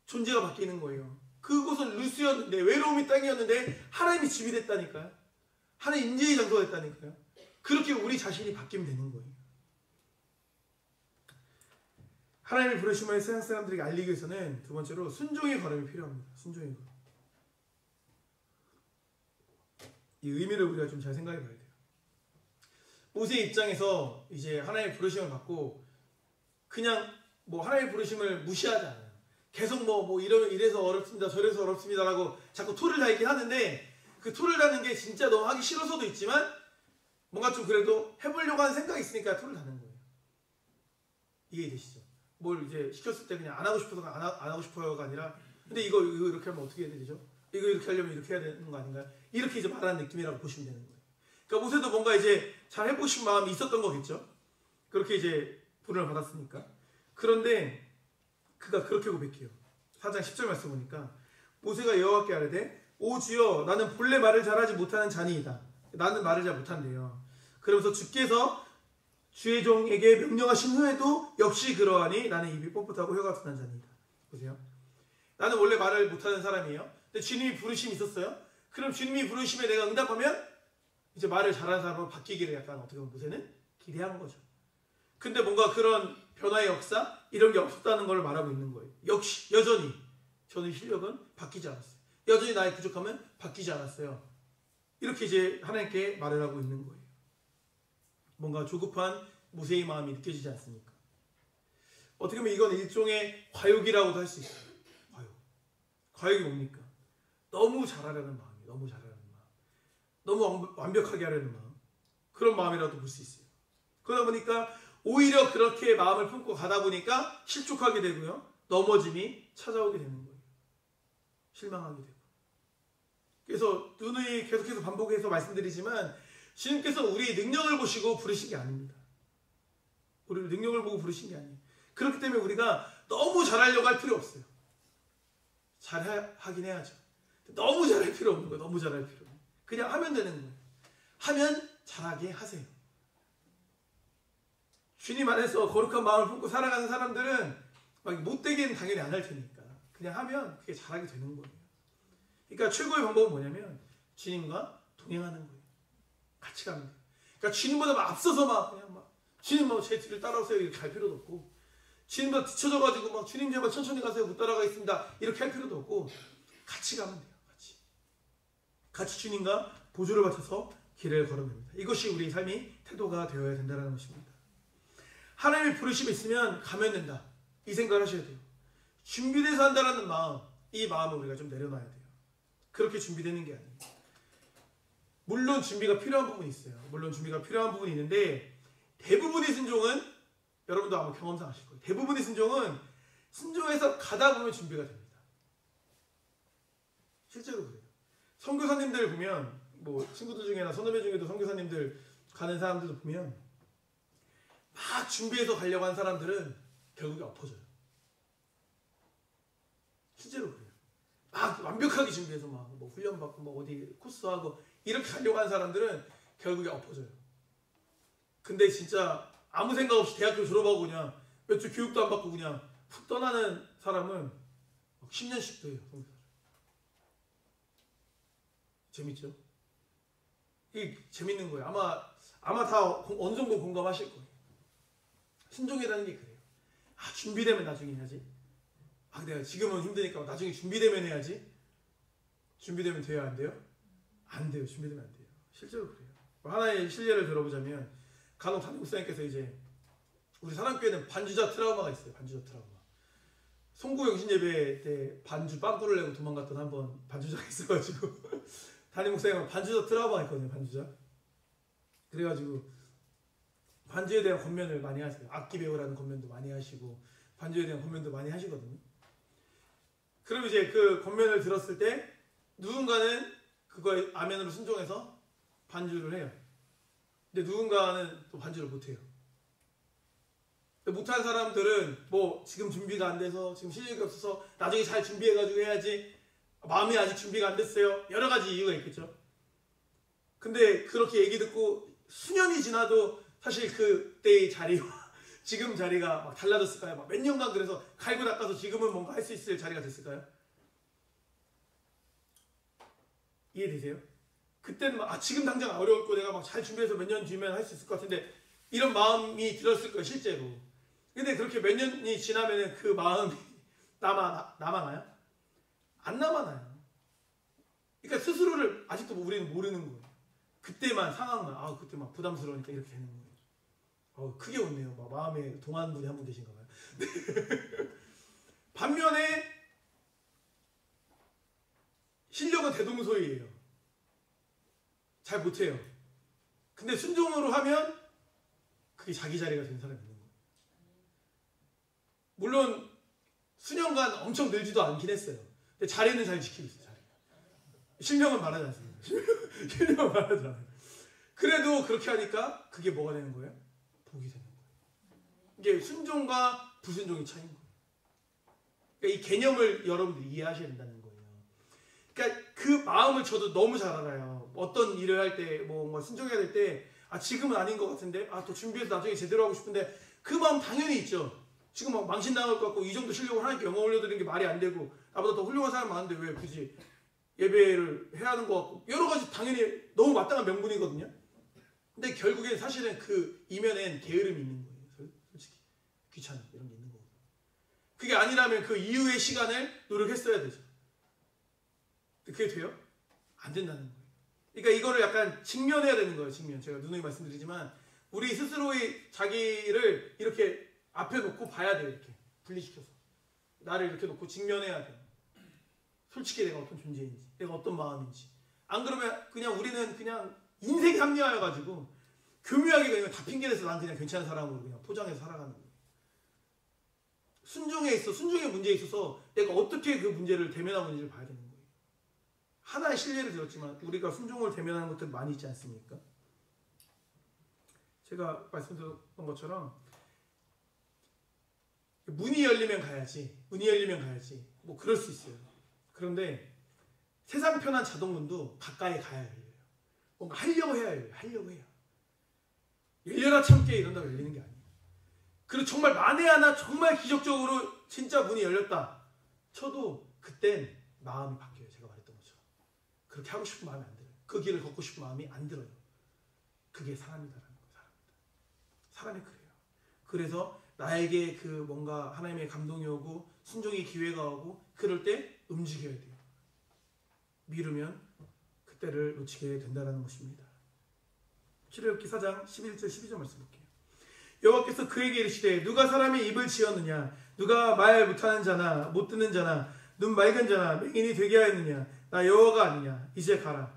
존재가 바뀌는 거예요. 그곳은 루스였는데 외로움이 땅이었는데 하나님이 집이 됐다니까요. 하나님 임재의 장소가 됐다니까요. 그렇게 우리 자신이 바뀌면 되는 거예요. 하나님의 부르심을 세상 사람들에게 알리기 위해서는 두 번째로 순종의 걸음이 필요합니다. 순종의 걸음. 이 의미를 우리가 좀 잘 생각해 봐야 돼요. 모세의 입장에서 이제 하나님의 부르심을 받고 그냥 뭐 하나님의 부르심을 무시하지 않아요. 계속 뭐 이래서 어렵습니다, 저래서 어렵습니다라고 자꾸 토를 달긴 하는데 그 토를 다는 게 진짜 너무 하기 싫어서도 있지만 뭔가 좀 그래도 해보려고 하는 생각이 있으니까 토를 다는 거예요. 이해되시죠? 뭘 이제 시켰을 때 그냥 안 하고 싶어서 안 하고 싶어요가 아니라 근데 이거 이렇게 하면 어떻게 해야 되죠? 이거 이렇게 하려면 이렇게 해야 되는 거 아닌가요? 이렇게 이제 말하는 느낌이라고 보시면 되는 거예요. 그러니까 모세도 뭔가 이제 잘 해보신 마음이 있었던 거겠죠? 그렇게 이제 부름을 받았으니까. 그런데 그가 그렇게 고백해요. 4장 10절 말씀 보니까 모세가 여호와께 아뢰되 오 주여 나는 본래 말을 잘하지 못하는 자니이다. 나는 말을 잘 못한대요. 그러면서 주께서 주의 종에게 명령하신 후에도 역시 그러하니 나는 입이 뻣뻣하고 혀가 둔한 자니이다. 보세요. 나는 원래 말을 못하는 사람이에요. 근데 주님이 부르심이 있었어요. 그럼 주님이 부르심에 내가 응답하면 이제 말을 잘하는 사람은 바뀌기를 약간 어떻게 보면 모세는 기대한 거죠. 근데 뭔가 그런 변화의 역사 이런 게 없었다는 걸 말하고 있는 거예요. 역시 여전히 저는 실력은 바뀌지 않았어요. 여전히 나의 부족함은 바뀌지 않았어요. 이렇게 이제 하나님께 말을 하고 있는 거예요. 뭔가 조급한 모세의 마음이 느껴지지 않습니까? 어떻게 보면 이건 일종의 과욕이라고도 할 수 있어요. 과욕이 뭡니까? 너무 잘하려는 마음이에요. 너무 잘하려는 마음. 너무 완벽하게 하려는 마음. 그런 마음이라도 볼 수 있어요. 그러다 보니까 오히려 그렇게 마음을 품고 가다 보니까 실족하게 되고요. 넘어짐이 찾아오게 되는 거예요. 실망하게 되고. 그래서 누누이 계속해서 반복해서 말씀드리지만 주님께서 우리의 능력을 보시고 부르신 게 아닙니다. 우리의 능력을 보고 부르신 게 아니에요. 그렇기 때문에 우리가 너무 잘하려고 할 필요 없어요. 잘하긴 해야죠. 너무 잘할 필요 없는 거예요. 너무 잘할 필요 없는. 그냥 하면 되는 거예요. 하면 잘하게 하세요. 주님 안에서 거룩한 마음을 품고 살아가는 사람들은 막 못되게는 당연히 안 할 테니까 그냥 하면 그게 잘하게 되는 거예요. 그러니까 최고의 방법은 뭐냐면 주님과 동행하는 거예요. 같이 가면 돼요. 그러니까 주님보다 막 앞서서 막 그냥 막 주님 뭐 제 뒤를 따라오세요 이렇게 갈 필요도 없고 주님보다 뒤쳐져가지고 막 주님 제발 천천히 가세요 못 따라가겠습니다 이렇게 할 필요도 없고 같이 가면 돼요. 같이 주님과 보조를 받쳐서 길을 걸어냅니다. 이것이 우리 삶이 태도가 되어야 된다는 것입니다. 하나님의 부르심이 있으면 가면 된다. 이 생각을 하셔야 돼요. 준비돼서 한다는 마음, 이 마음을 우리가 좀 내려놔야 돼요. 그렇게 준비되는 게 아니에요. 물론 준비가 필요한 부분이 있어요. 물론 준비가 필요한 부분이 있는데 대부분의 순종은 여러분도 아마 경험상 아실 거예요. 대부분의 순종은 순종해서 가다 보면 준비가 됩니다. 실제로 그래요. 선교사님들 보면 뭐 친구들 중에나 선후배 중에도 선교사님들 가는 사람들도 보면 막 준비해서 가려고 한 사람들은 결국에 엎어져요. 실제로 그래요. 막 완벽하게 준비해서 막 뭐 훈련 받고 뭐 어디 코스 하고 이렇게 가려고 한 사람들은 결국에 엎어져요. 근데 진짜 아무 생각 없이 대학교 졸업하고 그냥 몇 주 교육도 안 받고 그냥 푹 떠나는 사람은 10년씩도 해요. 선교사를. 재밌죠? 이게 재밌는 거예요. 아마 다 어느 정도 공감하실 거예요. 순종이라는 게 그래요. 아, 준비되면 나중에 해야지. 아, 내가 지금은 힘드니까 나중에 준비되면 해야지. 준비되면 돼야 안 돼요? 안 돼요. 준비되면 안 돼요. 실제로 그래요. 하나의 실례를 들어보자면 간혹 담임 목사님께서 이제 우리 사랑교회는 반주자 트라우마가 있어요. 반주자 트라우마. 송구 영신 예배 때 반주 빵꾸를 내고 도망갔던 한번 반주자가 있어가지고 담임 목사님은 반주자 트라우마가 있거든요. 반주자. 그래가지고 반주에 대한 권면을 많이 하세요. 악기 배우라는 권면도 많이 하시고 반주에 대한 권면도 많이 하시거든요. 그럼 이제 그 권면을 들었을 때 누군가는 그거에 아멘으로 순종해서 반주를 해요. 근데 누군가는 또 반주를 못해요. 못한 사람들은 뭐 지금 준비가 안 돼서 지금 실력이 없어서 나중에 잘 준비해가지고 해야지 마음이 아직 준비가 안 됐어요. 여러 가지 이유가 있겠죠. 근데 그렇게 얘기 듣고 수년이 지나도 사실 그때의 자리와 지금 자리가 막 달라졌을까요? 막 몇 년간 그래서 갈고 닦아서 지금은 뭔가 할 수 있을 자리가 됐을까요? 이해되세요? 그때는 막 지금 당장 어려웠고 내가 막 잘 준비해서 몇 년 뒤면 할 수 있을 것 같은데 이런 마음이 들었을 거예요. 실제로. 근데 그렇게 몇 년이 지나면 그 마음이 남아나요? 안 남아나요. 그러니까 스스로를 아직도 우리는 모르는 거예요. 그때만 상황만 그때 막 부담스러우니까 이렇게 되는 거예요. 크게 웃네요. 막 마음에 동안 분이 한 분 계신가 봐요. 반면에 실력은 대동소이예요. 잘 못해요. 근데 순종으로 하면 그게 자기 자리가 되는 사람이 있는 거예요. 물론 수년간 엄청 늘지도 않긴 했어요. 근데 자리는 잘 지키고 있어요. 자리. 실력은 말하지 않습니다. 실력은 말하지 않아요. 그래도 그렇게 하니까 그게 뭐가 되는 거예요? 복이 되는 거예요. 이게 순종과 불순종의 차이인 거예요. 그러니까 이 개념을 여러분들이 이해하셔야 된다는 거예요. 그러니까 그 마음을 저도 너무 잘 알아요. 어떤 일을 할 때, 뭔가 순종해야 될 때, 지금은 아닌 것 같은데, 또 준비해서 나중에 제대로 하고 싶은데, 그 마음 당연히 있죠. 지금 막 망신당할 것 같고, 이 정도 실력을 하나님께 영광 올려드리는 게 말이 안 되고, 나보다 더 훌륭한 사람 많은데 왜 굳이 예배를 해야 하는 것 같고 여러 가지 당연히 너무 마땅한 명분이거든요. 근데 결국엔 사실은 그 이면엔 게으름이 있는 거예요. 솔직히 귀찮음 이런 게 있는 거고. 그게 아니라면 그 이후의 시간을 노력했어야 되죠. 그게 돼요? 안 된다는 거예요. 그러니까 이거를 약간 직면해야 되는 거예요. 직면. 제가 누누이 말씀드리지만 우리 스스로의 자기를 이렇게 앞에 놓고 봐야 돼요. 이렇게 분리시켜서 나를 이렇게 놓고 직면해야 돼요. 솔직히 내가 어떤 존재인지, 내가 어떤 마음인지. 안 그러면 그냥 우리는 그냥 인생에 합리화해가지고 교묘하게 그냥 다 핑계대서 난 그냥 괜찮은 사람으로 그냥 포장해서 살아가는 거예요. 순종의 문제에 있어서 내가 어떻게 그 문제를 대면하고 있는지를 봐야 되는 거예요. 하나의 실례를 들었지만 우리가 순종을 대면하는 것들 많이 있지 않습니까? 제가 말씀드렸던 것처럼 문이 열리면 가야지, 뭐 그럴 수 있어요. 그런데 세상 편한 자동문도 가까이 가야 열려요. 뭔가 하려고 해야 열려요. 하려고 해요. 열려라 참깨 이런다고 열리는 게 아니에요. 그리고 정말 만에 하나 정말 기적적으로 진짜 문이 열렸다 쳐도 그땐 마음이 바뀌어요. 제가 말했던 것처럼. 그렇게 하고 싶은 마음이 안 들어요. 그 길을 걷고 싶은 마음이 안 들어요. 그게 사람이다라는 거예요. 사람이 그래요. 그래서 나에게 그 뭔가 하나님의 감동이 오고 순종의 기회가 오고 그럴 때 움직여야 돼요. 미루면 그때를 놓치게 된다는 것입니다. 출애굽기 4장 11절 12절 말씀 볼게요. 여호와께서 그에게 이르시되 누가 사람의 입을 지었느냐 누가 말 못하는 자나 못 듣는 자나 눈 맑은 자나 맹인이 되게 하였느냐 나 여호와가 아니냐 이제 가라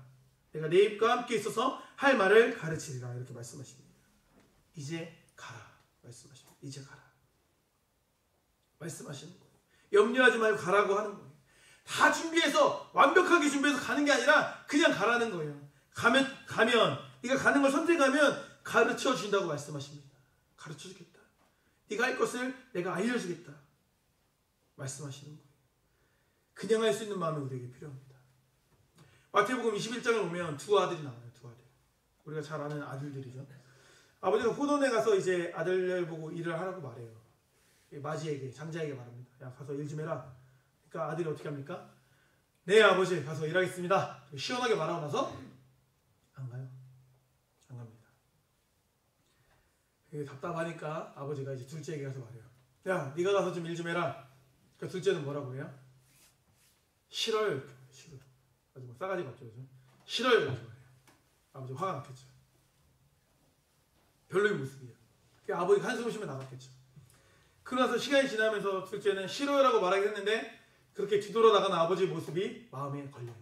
내가 내 입과 함께 있어서 할 말을 가르치리라 이렇게 말씀하십니다. 이제 가라 말씀하십니다. 이제 가라 말씀하시는 거예요. 염려하지 말고 가라고 하는 거예요. 다 준비해서 완벽하게 준비해서 가는 게 아니라 그냥 가라는 거예요. 가면 네가 가는 걸 선택하면 가르쳐 준다고 말씀하십니다. 가르쳐 주겠다. 네가 할 것을 내가 알려주겠다 말씀하시는 거예요. 그냥 할 수 있는 마음이 우리에게 필요합니다. 마태복음 21장을 보면 두 아들이 나와요. 두 아들. 우리가 잘 아는 아들들이죠. 아버지가 호돈에 가서 이제 아들을 보고 일을 하라고 말해요. 마지에게 장자에게 말합니다. 야 가서 일 좀 해라. 그러니까 아들이 어떻게 합니까? 네 아버지 가서 일하겠습니다. 시원하게 말하고 나서 안 가요. 안 갑니다. 답답하니까 아버지가 이제 둘째에게 가서 말해요. 야 네가 가서 좀 일 좀 해라. 그러니까 둘째는 뭐라고 해요? 싫어요. 싫어. 아주 뭐 싸가지 같죠. 싫어요. 이렇게 말해요. 아버지 화가 났겠죠. 별로인 모습이에요. 그러니까 아버지가 한숨을 쉬면 나갔겠죠. 그러나서 시간이 지나면서 둘째는 싫어요라고 말하긴 했는데 그렇게 뒤돌아 나가는 아버지의 모습이 마음에 걸려요.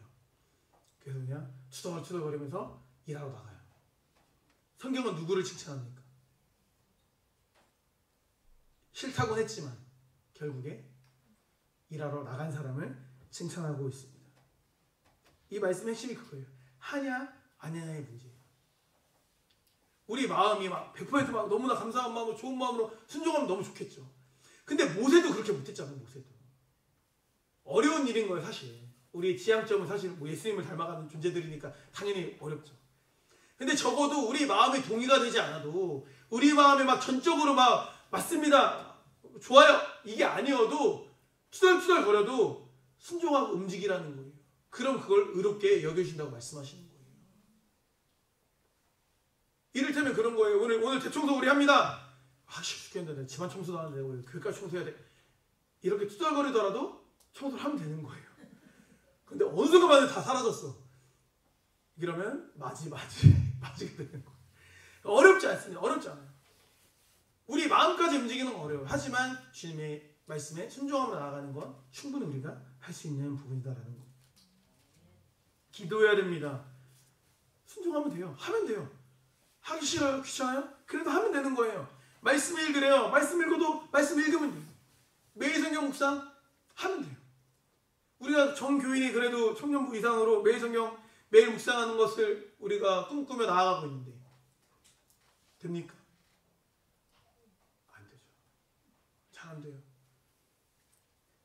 그래서 그냥 투덜투덜거리면서 일하러 나가요. 성경은 누구를 칭찬합니까? 싫다곤 했지만 결국에 일하러 나간 사람을 칭찬하고 있습니다. 이 말씀의 핵심이 그거예요. 하냐 아니냐의 문제예요. 우리 마음이 막 100% 막 너무나 감사한 마음으로 좋은 마음으로 순종하면 너무 좋겠죠. 근데 모세도 그렇게 못했잖아요. 모세도 어려운 일인 거예요. 사실 우리의 지향점은 사실 뭐 예수님을 닮아가는 존재들이니까 당연히 어렵죠. 근데 적어도 우리 마음이 동의가 되지 않아도 우리 마음에 막 전적으로 막 맞습니다 좋아요 이게 아니어도 투덜투덜 거려도 순종하고 움직이라는 거예요. 그럼 그걸 의롭게 여겨주신다고 말씀하시는 거예요. 이를테면 그런 거예요. 오늘 대청소 우리 합니다. 아 죽겠는데 집안 청소도 하는데 우리 교회까지 청소해야 돼. 이렇게 투덜거리더라도 청소를 하면 되는 거예요. 근데 어느 순간만에 다 사라졌어. 이러면 마지가 되는 거예요. 어렵지 않습니다. 어렵지 않아요. 우리 마음까지 움직이는 건 어려워요. 하지만 주님의 말씀에 순종하며 나아가는 건 충분히 우리가 할 수 있는 부분이다라는 거예요. 기도해야 됩니다. 순종하면 돼요. 하면 돼요. 하기 싫어요? 귀찮아요? 그래도 하면 되는 거예요. 말씀 읽으래요. 말씀 읽어도 말씀 읽으면 돼요. 매일 성경 묵상 하면 돼요. 우리가 정교인이 그래도 청년부 이상으로 매일 성경 매일 묵상하는 것을 우리가 꿈꾸며 나아가고 있는데 됩니까? 안 되죠. 잘 안 돼요.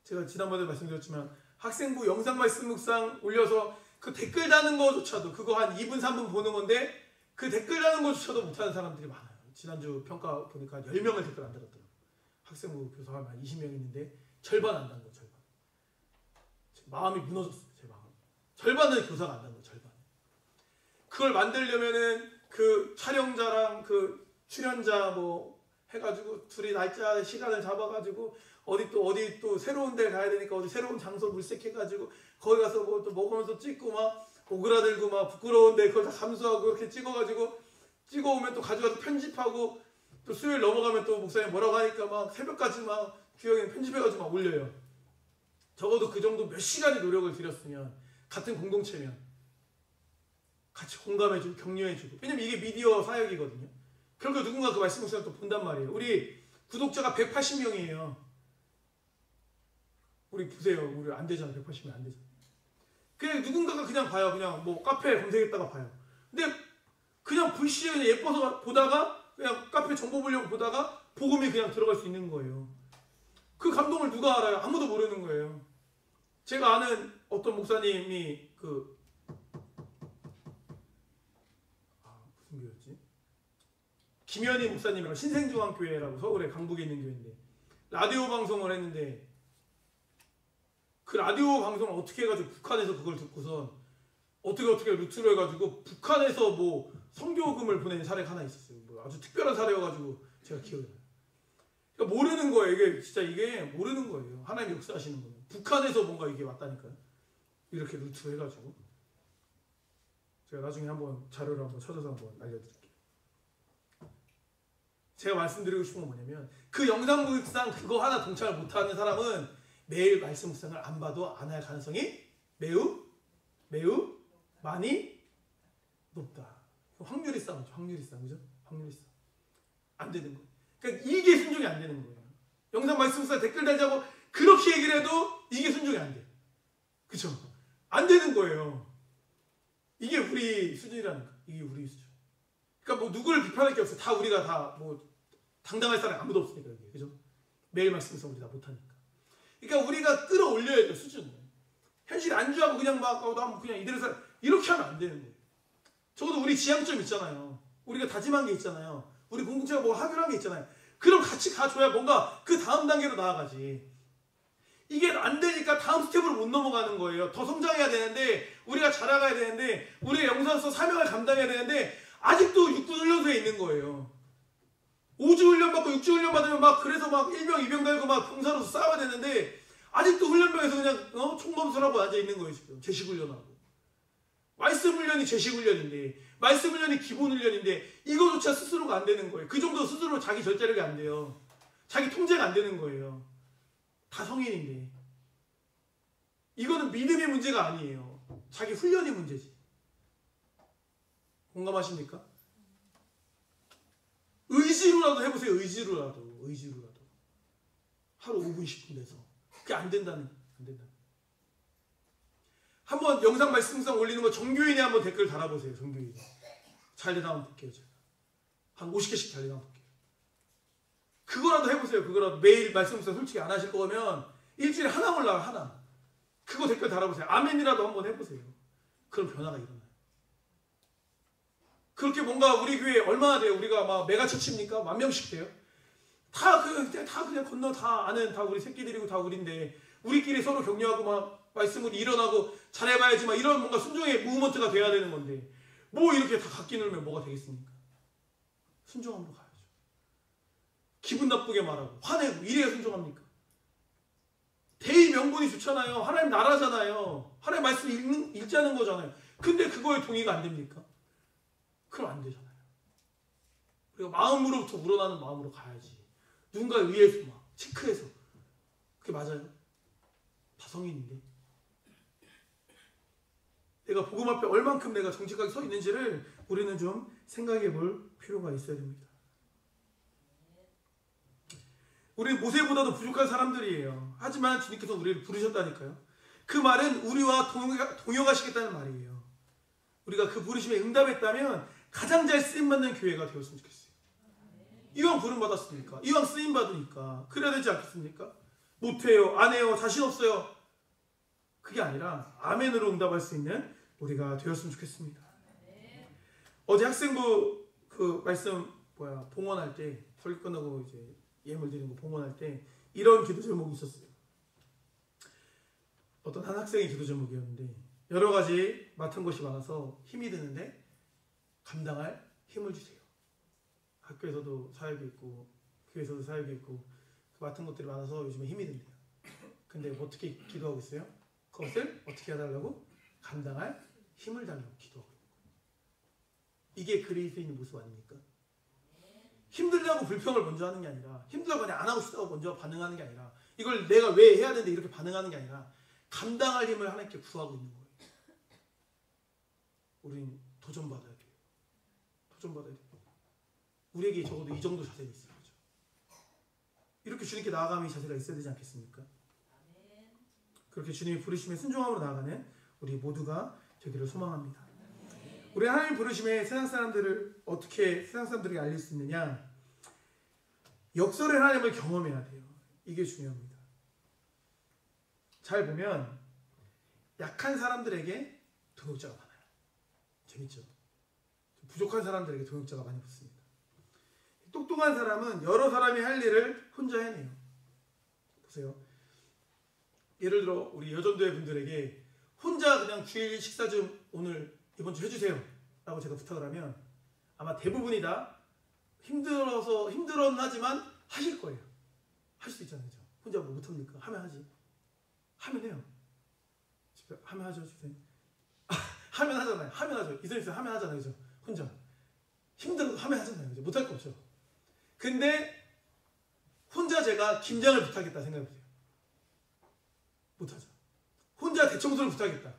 제가 지난번에 말씀드렸지만 학생부 영상 말씀 묵상 올려서 그 댓글 다는 거조차도 그거 한 2분 3분 보는 건데 그 댓글 다는 거조차도 못하는 사람들이 많아요. 지난주 평가 보니까 10명을 댓글 안 달았더라고요. 학생부 교사 한 20명 있는데 절반 안 단 거예요. 절반. 마음이 무너졌어요. 제 마음. 절반은 교사가 안다는 거예요. 절반. 그걸 만들려면은 그 촬영자랑 그 출연자 뭐 해가지고 둘이 날짜 시간을 잡아가지고 어디 또 새로운 데 가야 되니까 어디 새로운 장소 물색해가지고 거기 가서 뭐 또 먹으면서 찍고 막 오그라들고 막 부끄러운데 그걸 다 감수하고 이렇게 찍어가지고 찍어오면 또 가져가서 편집하고 또 수요일 넘어가면 또 목사님 뭐라고 하니까 막 새벽까지 막 규영이 편집해가지고 막 올려요. 적어도 그 정도 몇 시간의 노력을 들였으면 같은 공동체면 같이 공감해주고 격려해주고, 왜냐면 이게 미디어 사역이거든요. 그러니까 누군가 그 말씀 목사님 또 본단 말이에요. 우리 구독자가 180명이에요. 우리 보세요. 우리 안 되잖아. 180명 안 되잖아. 그냥 누군가가 그냥 봐요. 그냥 뭐 카페 검색했다가 봐요. 근데 그냥 불시에 그냥 예뻐서 보다가 그냥 카페 정보 보려고 보다가 복음이 그냥 들어갈 수 있는 거예요. 그 감동을 누가 알아요? 아무도 모르는 거예요. 제가 아는 어떤 목사님이 무슨 교회였지? 김현희 목사님이라고 신생중앙교회라고 서울에 강북에 있는 교회인데 라디오 방송을 했는데 그 라디오 방송을 어떻게 해가지고 북한에서 그걸 듣고선 어떻게 루트로 해가지고 북한에서 뭐 성교금을 보내는 사례가 하나 있었어요. 뭐 아주 특별한 사례여가지고 제가 기억이 나요. 그러니까 모르는 거예요. 이게 모르는 거예요. 하나님 역사하시는 거예요. 북한에서 뭔가 이게 왔다니까요. 이렇게 루트로 해가지고 제가 나중에 한번 자료를 한번 찾아서 한번 알려드릴게요. 제가 말씀드리고 싶은 건 뭐냐면 그 영상 묵상 그거 하나 동참을 못하는 사람은 매일 말씀 묵상을 안 봐도 안 할 가능성이 매우 많이 높다. 확률이 싸움이죠. 확률이 싸움. 그죠? 확률이 싸움. 안 되는 거예요. 그러니까 이게 순종이 안 되는 거예요. 영상 말씀 묵상 댓글 달자고 그렇게 얘기를 해도 이게 순종이 안 돼. 그죠? 안 되는 거예요. 이게 우리 수준이라는 거. 이게 우리 수준. 그러니까 뭐 누구를 비판할 게 없어요. 다 우리가 다 뭐 당당할 사람이 아무도 없으니까 이게. 그죠? 매일 말씀 묵상 우리 다 못하니까. 그러니까 우리가 끌어올려야 돼 수준을. 현실 안주하고 그냥 막 난 그냥 이대로 살아 이렇게 하면 안 되는 거예요. 적어도 우리 지향점 있잖아요. 우리가 다짐한 게 있잖아요. 우리 공동체가 뭐 하기로 한 게 있잖아요. 그럼 같이 가줘야 뭔가 그 다음 단계로 나아가지. 이게 안 되니까 다음 스텝으로 못 넘어가는 거예요. 더 성장해야 되는데 우리가 자라가야 되는데 우리의 영상서 사명을 감당해야 되는데 아직도 6군 훈련소에 있는 거예요. 5주 훈련 받고 6주 훈련 받으면 막 그래서 막 1병 2병 달고 막 병사로서 싸워야 되는데 아직도 훈련병에서 그냥 총검술하고 앉아 있는 거예요. 지금 제식 훈련하고. 말씀 훈련이 제식 훈련인데 말씀 훈련이 기본 훈련인데 이거조차 스스로가 안 되는 거예요. 그 정도 스스로 자기 절제력이 안 돼요. 자기 통제가 안 되는 거예요. 다 성인인데 이거는 믿음의 문제가 아니에요. 자기 훈련의 문제지. 공감하십니까? 의지로라도 해보세요. 의지로라도 하루 5분 10분 내서 그게 안 된다는. 한번 영상 말씀상 올리는 거 정교인이 한번 댓글 달아보세요. 정교인 잘 되나 한번 볼게요. 제가 한 50개씩 잘 되나 한번 볼게요. 그거라도 해보세요. 그거라도 매일 말씀상 솔직히 안 하실 거면 일주일에 하나 올라와요. 하나. 그거 댓글 달아보세요. 아멘이라도 한번 해보세요. 그럼 변화가 일어나요. 그렇게 뭔가 우리 교회 얼마나 돼요? 우리가 막 메가처치입니까? 10,000명씩 돼요? 다 그냥 건너 다 아는 다 우리 새끼들이고 다 우리인데 우리끼리 서로 격려하고 막 말씀으로 일어나고 잘해봐야지 막 이런 뭔가 순종의 무브먼트가 돼야 되는 건데 뭐 이렇게 다 각기 놀면 뭐가 되겠습니까? 순종함으로 가야죠. 기분 나쁘게 말하고 화내고 이래야 순종합니까? 대의 명분이 좋잖아요. 하나님 나라잖아요. 하나님 말씀 읽자는 거잖아요. 근데 그거에 동의가 안 됩니까? 그럼 안 되잖아요. 우리가 마음으로부터 우러나는 마음으로 가야지. 누군가에 의해서 막 체크해서 그게 맞아요? 다 성인인데 내가 복음 앞에 얼만큼 내가 정직하게 서 있는지를 우리는 좀 생각해 볼 필요가 있어야 됩니다. 우리는 모세보다도 부족한 사람들이에요. 하지만 주님께서 우리를 부르셨다니까요. 그 말은 우리와 동역하시겠다는 말이에요. 우리가 그 부르심에 응답했다면 가장 잘 쓰임받는 교회가 되었으면 좋겠어요. 이왕 부름받았으니까, 이왕 쓰임받으니까 그래야 되지 않겠습니까? 못해요, 안 해요, 자신 없어요. 그게 아니라 아멘으로 응답할 수 있는 우리가 되었으면 좋겠습니다. 어제 학생부 그 말씀 봉헌할 때 설교 끝나고 이제 예물 드리는 거 봉헌할 때 이런 기도 제목이 있었어요. 어떤 한 학생의 기도 제목이었는데 여러 가지 맡은 것이 많아서 힘이 드는데 감당할 힘을 주세요. 학교에서도 사역이 있고 교회에서도 사역이 있고 맡은 것들이 많아서 요즘에 힘이 든대요. 근데 어떻게 기도하고 있어요? 그것을 어떻게 해달라고? 감당할 힘을 달라고 기도하고 있는 거예요. 이게 그리스도인의 모습 아닙니까? 힘들다고 불평을 먼저 하는 게 아니라, 힘들다고 그냥 안 하고 싶다고 먼저 반응하는 게 아니라, 이걸 내가 왜 해야 되는데 이렇게 반응하는 게 아니라 감당할 힘을 하나님께 구하고 있는 거예요. 우린 도전받아야 돼요. 도전받아야 돼요. 우리에게 적어도 이 정도 자세가 있어요. 그렇죠? 이렇게 주님께 나아가는 자세가 있어야 되지 않겠습니까? 그렇게 주님이 부르심에 순종함으로 나아가는 우리 모두가 되기를 소망합니다. 우리 하나님 부르심에 세상 사람들을 어떻게 세상 사람들에게 알릴 수 있느냐? 역설의 하나님을 경험해야 돼요. 이게 중요합니다. 잘 보면 약한 사람들에게 동역자가 많아요. 재밌죠? 부족한 사람들에게 동역자가 많이 붙습니다. 똑똑한 사람은 여러 사람이 할 일을 혼자 해내요. 보세요. 예를 들어 우리 여전도회 분들에게 혼자 그냥 주일 식사 좀 오늘 이번 주 해주세요 라고 제가 부탁을 하면 아마 대부분이 다 힘들었긴 하지만 하실 거예요. 할 수 있잖아요. 그죠? 혼자 뭐 못합니까? 하면 하지. 하면 해요. 하면 하죠. 하면 하잖아요. 하면 하죠. 이선희 씨 하면 하잖아요. 그죠? 혼자. 힘들어도 하면 하잖아요. 그죠? 못할 거 없죠. 근데 혼자 제가 김장을 부탁했다 생각해보세요. 못하죠. 혼자 대청소를 부탁했다.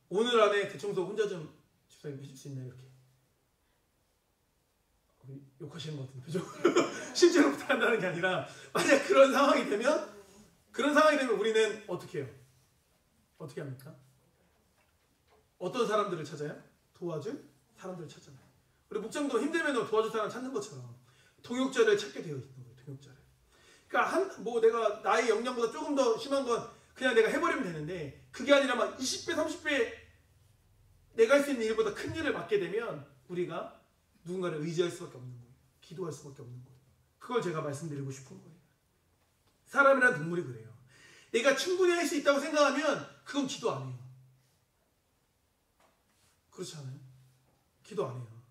오늘 안에 대청소 혼자 좀 집사님 해줄 수 있나요? 이렇게. 욕하시는 것 같은데. 그죠? 실제로 부탁한다는 게 아니라 만약 그런 상황이 되면 우리는 어떻게 해요? 어떻게 합니까? 어떤 사람들을 찾아요? 도와줄 사람들을 찾잖아요. 우리 목장도 힘들면 도와줄 사람 찾는 것처럼 동역자를 찾게 되어 있는 거예요. 동역자를. 그러니까 내가 나의 역량보다 조금 더 심한 건 그냥 내가 해버리면 되는데 그게 아니라 막 20배, 30배 내가 할 수 있는 일보다 큰 일을 맡게 되면 우리가 누군가를 의지할 수밖에 없는 거예요. 기도할 수밖에 없는 거예요. 그걸 제가 말씀드리고 싶은 거예요. 사람이란 동물이 그래요. 내가 충분히 할 수 있다고 생각하면 그건 기도 안 해요. 그렇지 않아요? 기도 안 해요.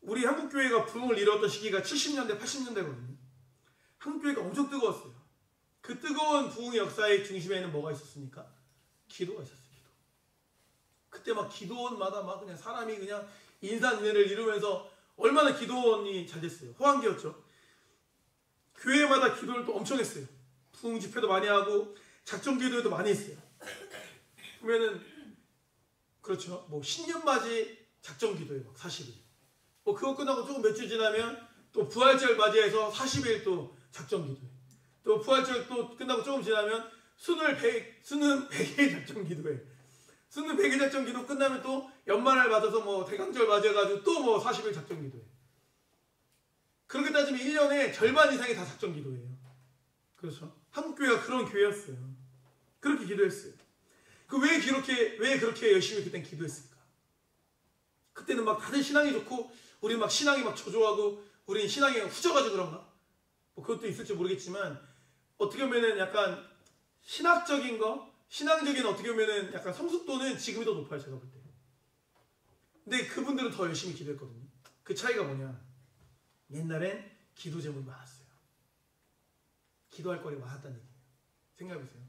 우리 한국교회가 부흥을 이루었던 시기가 70년대, 80년대거든요. 한국교회가 엄청 뜨거웠어요. 그 뜨거운 부흥의 역사의 중심에는 뭐가 있었습니까? 기도가 있었어요. 기도. 그때 막 기도원마다 막 그냥 사람이 그냥 인산인해를 이루면서 얼마나 기도원이 잘 됐어요. 호황기였죠. 교회마다 기도를 또 엄청 했어요. 부흥 집회도 많이 하고 작정 기도회도 많이 했어요. 보면은 그렇죠. 뭐 신년맞이 작정 기도회 막 40일. 뭐 그거 끝나고 조금 몇 주 지나면 또 부활절 맞이해서 40일 또 작정 기도회. 또 부활절 또 끝나고 조금 지나면 수능 100일 작정 기도회. 수능 100일 작정 기도 끝나면 또 연말을 맞아서 뭐 대강절 맞아가지고 또 뭐 40일 작정 기도회. 그렇게 따지면 1년에 절반 이상이 다 작정 기도예요. 그렇죠. 한국교회가 그런 교회였어요. 그렇게 기도했어요. 왜 그렇게 열심히 그땐 기도했을까? 그때는 막 다들 신앙이 좋고 우리 막 신앙이 막 저조하고 우리 신앙이 후져가지고 그런가? 뭐 그것도 있을지 모르겠지만 어떻게 보면은 약간 신학적인 거, 신앙적인 어떻게 보면은 약간 성숙도는 지금이 더 높아요. 제가 볼 때. 근데 그분들은 더 열심히 기도했거든요. 그 차이가 뭐냐? 옛날엔 기도 제목이 많았어요. 기도할 거리가 많았다는 얘기예요. 생각해보세요.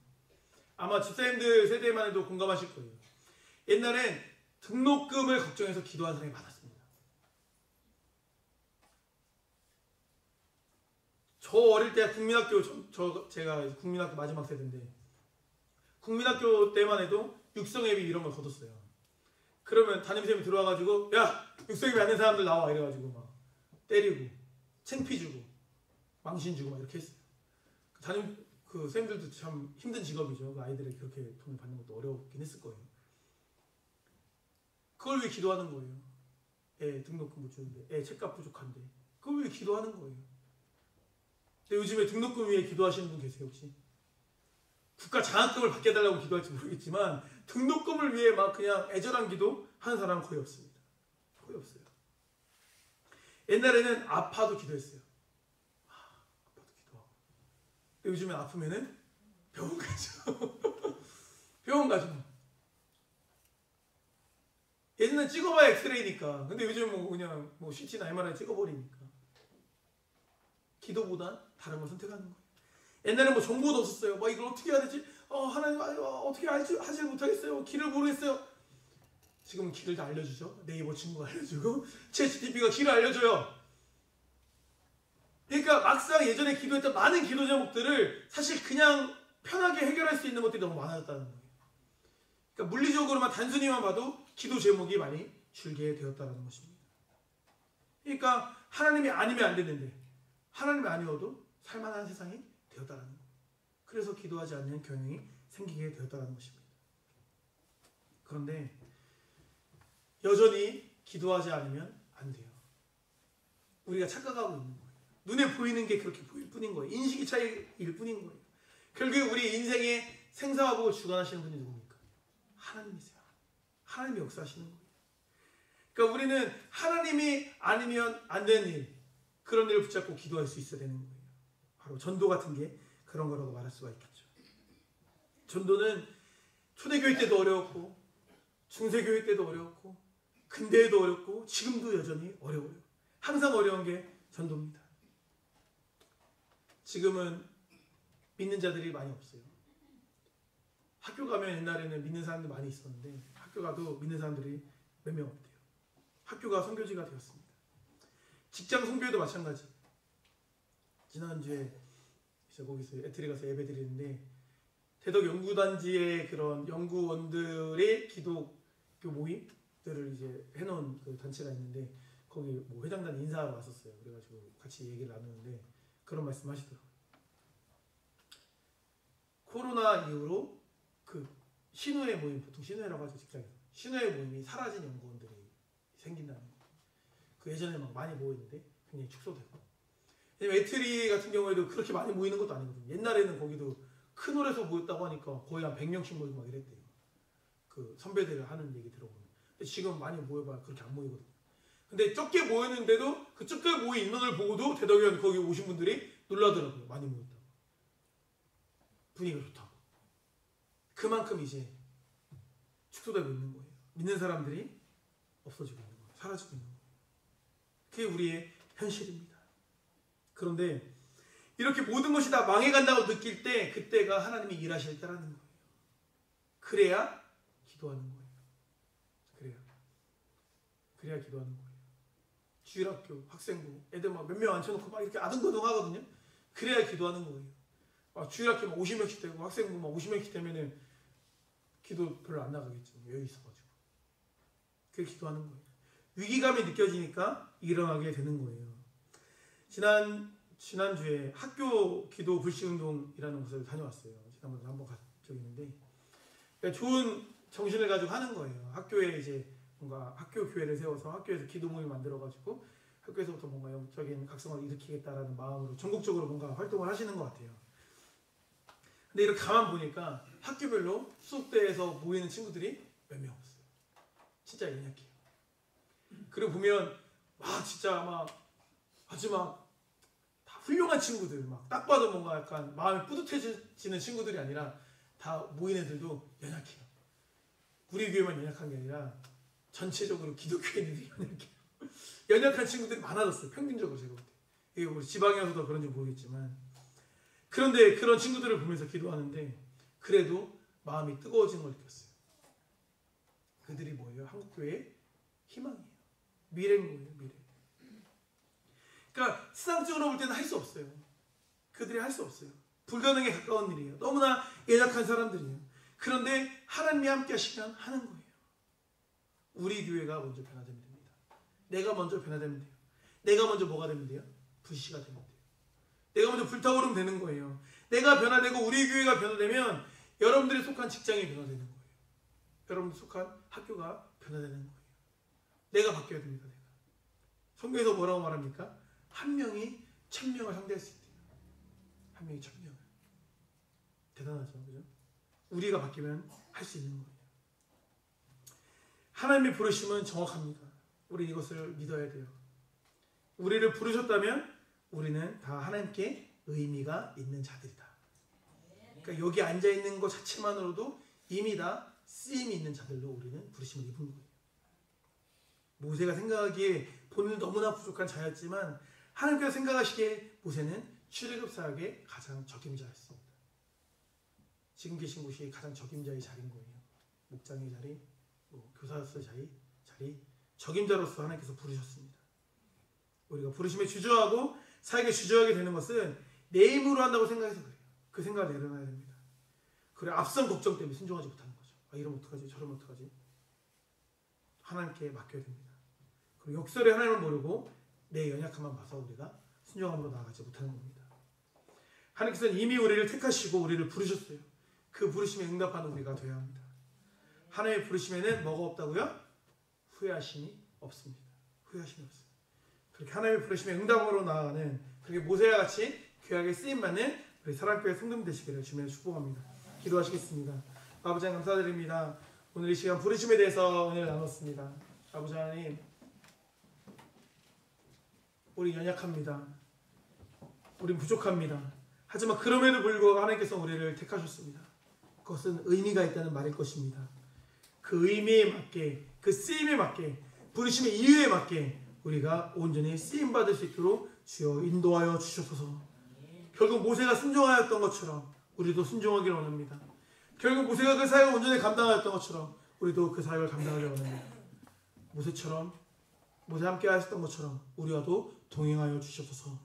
아마 집사님들 세대만 해도 공감하실 거예요. 옛날엔 등록금을 걱정해서 기도하는 사람이 많았습니다. 저 어릴 때 국민학교, 제가 국민학교 마지막 세대인데 국민학교 때만 해도 육성예비 이런 걸 거뒀어요. 그러면 담임쌤이 들어와가지고 야! 육성예비 안 된 사람들 나와 이래가지고 막 때리고 창피 주고 망신 주고 막 이렇게 했어요. 그 쌤들도 참 힘든 직업이죠. 그 아이들에게 그렇게 돈을 받는 것도 어렵긴 했을 거예요. 그걸 왜 기도하는 거예요? 애 등록금 못 주는데, 애 책값 부족한데. 그걸 왜 기도하는 거예요? 근데 요즘에 등록금 위에 기도하시는 분 계세요, 혹시? 국가 장학금을 받게 해달라고 기도할지 모르겠지만 등록금을 위해 막 그냥 애절한 기도 하는 사람은 거의 없습니다. 거의 없어요. 옛날에는 아파도 기도했어요. 아파도 기도하고. 요즘에 아프면은 병원 가죠. 병원 가죠. 예전에 찍어봐야 엑스레이니까. 근데 요즘 뭐 그냥 뭐 CT나 MRI 찍어버리니까. 기도보단 다른 걸 선택하는 거예요. 옛날에 뭐 정보도 없었어요. 뭐 이걸 어떻게 해야 되지? 하나님 어떻게 하지 못하겠어요. 길을 모르겠어요. 지금 길을 다 알려주죠. 네이버 친구가 알려주고 챗GPT가 길을 알려줘요. 그러니까 막상 예전에 기도했던 많은 기도 제목들을 사실 그냥 편하게 해결할 수 있는 것들이 너무 많아졌다는 거예요. 그러니까 물리적으로만 단순히만 봐도 기도 제목이 많이 줄게 되었다는 것입니다. 그러니까 하나님이 아니면 안 되는데 하나님이 아니어도 살만한 세상이 되었다는 거예요. 그래서 기도하지 않는 경향이 생기게 되었다는 것입니다. 그런데 여전히 기도하지 않으면 안 돼요. 우리가 착각하고 있는 거예요. 눈에 보이는 게 그렇게 보일 뿐인 거예요. 인식이 차이일 뿐인 거예요. 결국 우리 인생의 생사화복을 주관하시는 분이 누굽니까? 하나님이세요. 하나님이 역사하시는 거예요. 그러니까 우리는 하나님이 아니면 안 되는 일, 그런 일을 붙잡고 기도할 수 있어야 되는 거예요. 바로 전도 같은 게 그런 거라고 말할 수가 있겠죠. 전도는 초대교회 때도 어려웠고 중세교회 때도 어려웠고 근대에도 어렵고 지금도 여전히 어려워요. 항상 어려운 게 전도입니다. 지금은 믿는 자들이 많이 없어요. 학교 가면 옛날에는 믿는 사람들 많이 있었는데 학교 가도 믿는 사람들이 몇 명 없대요. 학교가 선교지가 되었습니다. 직장 선교회도 마찬가지. 지난주에 거기서 에트리 가서 예배 드리는데 대덕 연구단지의 그런 연구원들의 기독교 모임들을 이제 해놓은 그 단체가 있는데 거기 뭐 회장단 인사하러 왔었어요. 그래가지고 같이 얘기를 나누는데 그런 말씀 하시더라고요. 코로나 이후로 그 신우회 모임, 보통 신우회라고 하죠, 직장에서. 신우회 모임이 사라진 연구원들이 생긴다는 거예요. 그 예전에 막 많이 모였는데 굉장히 축소되고. 왜냐면 에트리 같은 경우에도 그렇게 많이 모이는 것도 아니거든요. 옛날에는 거기도 큰 홀에서 모였다고 하니까 거의 한 100명씩 모이고 막 이랬대요. 그 선배들 하는 얘기 들어보면. 근데 지금 많이 모여봐야 그렇게 안 모이거든요. 근데 적게 모였는데도 그 적게 모인 인원을 보고도 대덕원 거기 오신 분들이 놀라더라고요. 많이 모였다고. 분위기가 좋다고. 그만큼 이제 축소되고 있는 거예요. 믿는 사람들이 없어지고 있는 거예요. 사라지고 있는 거예요. 그게 우리의 현실입니다. 그런데 이렇게 모든 것이 다 망해간다고 느낄 때 그때가 하나님이 일하실 때라는 거예요. 그래야 기도하는 거예요. 그래야 기도하는 거예요. 주일학교, 학생부, 애들 막 몇 명 앉혀놓고 막 이렇게 아등바등 하거든요. 그래야 기도하는 거예요. 주일학교 막 50명씩 되고 학생부 막 50명씩 되면은 기도 별로 안 나가겠죠. 여유 있어가지고. 그게 기도하는 거예요. 위기감이 느껴지니까 일어나게 되는 거예요. 지난주에 학교 기도 불시운동이라는 곳을 다녀왔어요. 지난번에 한번 간 적이 있는데 그러니까 좋은 정신을 가지고 하는 거예요. 학교에 이제 뭔가 학교 교회를 세워서 학교에서 기도 모임 만들어가지고 학교에서부터 뭔가 영적인 각성을 일으키겠다라는 마음으로 전국적으로 뭔가 활동을 하시는 것 같아요. 근데 이렇게 가만 보니까 학교별로 수업대에서 모이는 친구들이 몇 명 없어요. 진짜 연약해요. 그리고 보면 막 진짜 아주 막 다 훌륭한 친구들, 막 딱 봐도 뭔가 약간 마음이 뿌듯해지는 친구들이 아니라 다 모인 애들도 연약해요. 우리 교회만 연약한 게 아니라 전체적으로 기독교에 있는 애들이 연약해요. 연약한 친구들이 많아졌어요. 평균적으로 제가 볼 때. 이게 우리 지방이어서 그런지 모르겠지만 그런데 그런 친구들을 보면서 기도하는데 그래도 마음이 뜨거워지는 걸 느꼈어요. 그들이 뭐예요? 한국교회의 희망이에요. 미래인 거예요. 미래. 그러니까 세상적으로 볼 때는 할 수 없어요. 그들이 할 수 없어요. 불가능에 가까운 일이에요. 너무나 연약한 사람들이에요. 그런데 하나님이 함께 하시면 하는 거예요. 우리 교회가 먼저 변화되면 됩니다. 내가 먼저 변화되면 돼요. 내가 먼저 뭐가 되면 돼요? 불씨가 되면 돼요. 내가 먼저 불타오르면 되는 거예요. 내가 변화되고 우리 교회가 변화되면 여러분들이 속한 직장이 변화되는 거예요. 여러분들 속한 학교가 변화되는 거예요. 내가 바뀌어야 됩니다. 내가. 성경에서 뭐라고 말합니까? 한 명이 1000명을 상대할 수 있대요. 한 명이 1000명을. 대단하죠. 그죠? 우리가 바뀌면 할 수 있는 거예요. 하나님의 부르심은 정확합니다. 우리 이것을 믿어야 돼요. 우리를 부르셨다면 우리는 다 하나님께 의미가 있는 자들이다. 그러니까 여기 앉아있는 것 자체만으로도 이미 다 쓰임이 있는 자들로 우리는 부르심을 입은 거예요. 모세가 생각하기에 본인은 너무나 부족한 자였지만 하나님께서 생각하시기에 모세는 출애굽 사역의 가장 적임자였습니다. 지금 계신 곳이 가장 적임자의 자리인 거예요. 목장의 자리, 교사로서의 자리, 적임자로서 하나님께서 부르셨습니다. 우리가 부르심에 주저하고 사역에 주저하게 되는 것은 내 힘으로 한다고 생각해서 그래요. 그 생각을 내려놔야 됩니다. 그래 앞선 걱정 때문에 순종하지 못하는 거죠. 이러면 어떡하지? 저러면 어떡하지? 하나님께 맡겨야 됩니다. 그리고 역설의 하나님을 모르고 내 연약함만 봐서 우리가 순종함으로 나아가지 못하는 겁니다. 하나님께서는 이미 우리를 택하시고 우리를 부르셨어요. 그 부르심에 응답하는 우리가 되어야 합니다. 하나님의 부르심에는 뭐가 없다고요? 후회하심이 없습니다. 후회하심이 없어요. 그렇게 하나님의 부르심에 응답으로 나아가는 그렇게 모세와 같이 귀하게 쓰임받는 우리 사랑교회 성도님 되시기를 주님의 축복합니다. 기도하시겠습니다. 아버지 하나님 감사드립니다. 오늘 이 시간 부르심에 대해서 오늘 나눴습니다. 아버지 하나님, 우리 연약합니다. 우린 부족합니다. 하지만 그럼에도 불구하고 하나님께서 우리를 택하셨습니다. 그것은 의미가 있다는 말일 것입니다. 그 의미에 맞게, 그 쓰임에 맞게, 부르심의 이유에 맞게 우리가 온전히 쓰임받을 수 있도록 주여 인도하여 주셔서 결국 모세가 순종하였던 것처럼 우리도 순종하기를 원합니다. 결국 모세가 그 사역을 온전히 감당하였던 것처럼 우리도 그 사역을 감당하기를 원합니다. 모세 함께 하셨던 것처럼 우리와도 동행하여 주셔서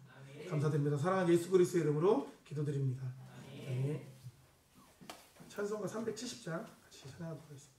감사드립니다. 사랑하는 예수 그리스도의 이름으로 기도드립니다. 네. 찬송가 370장 같이 찬양하도록 하겠습니다.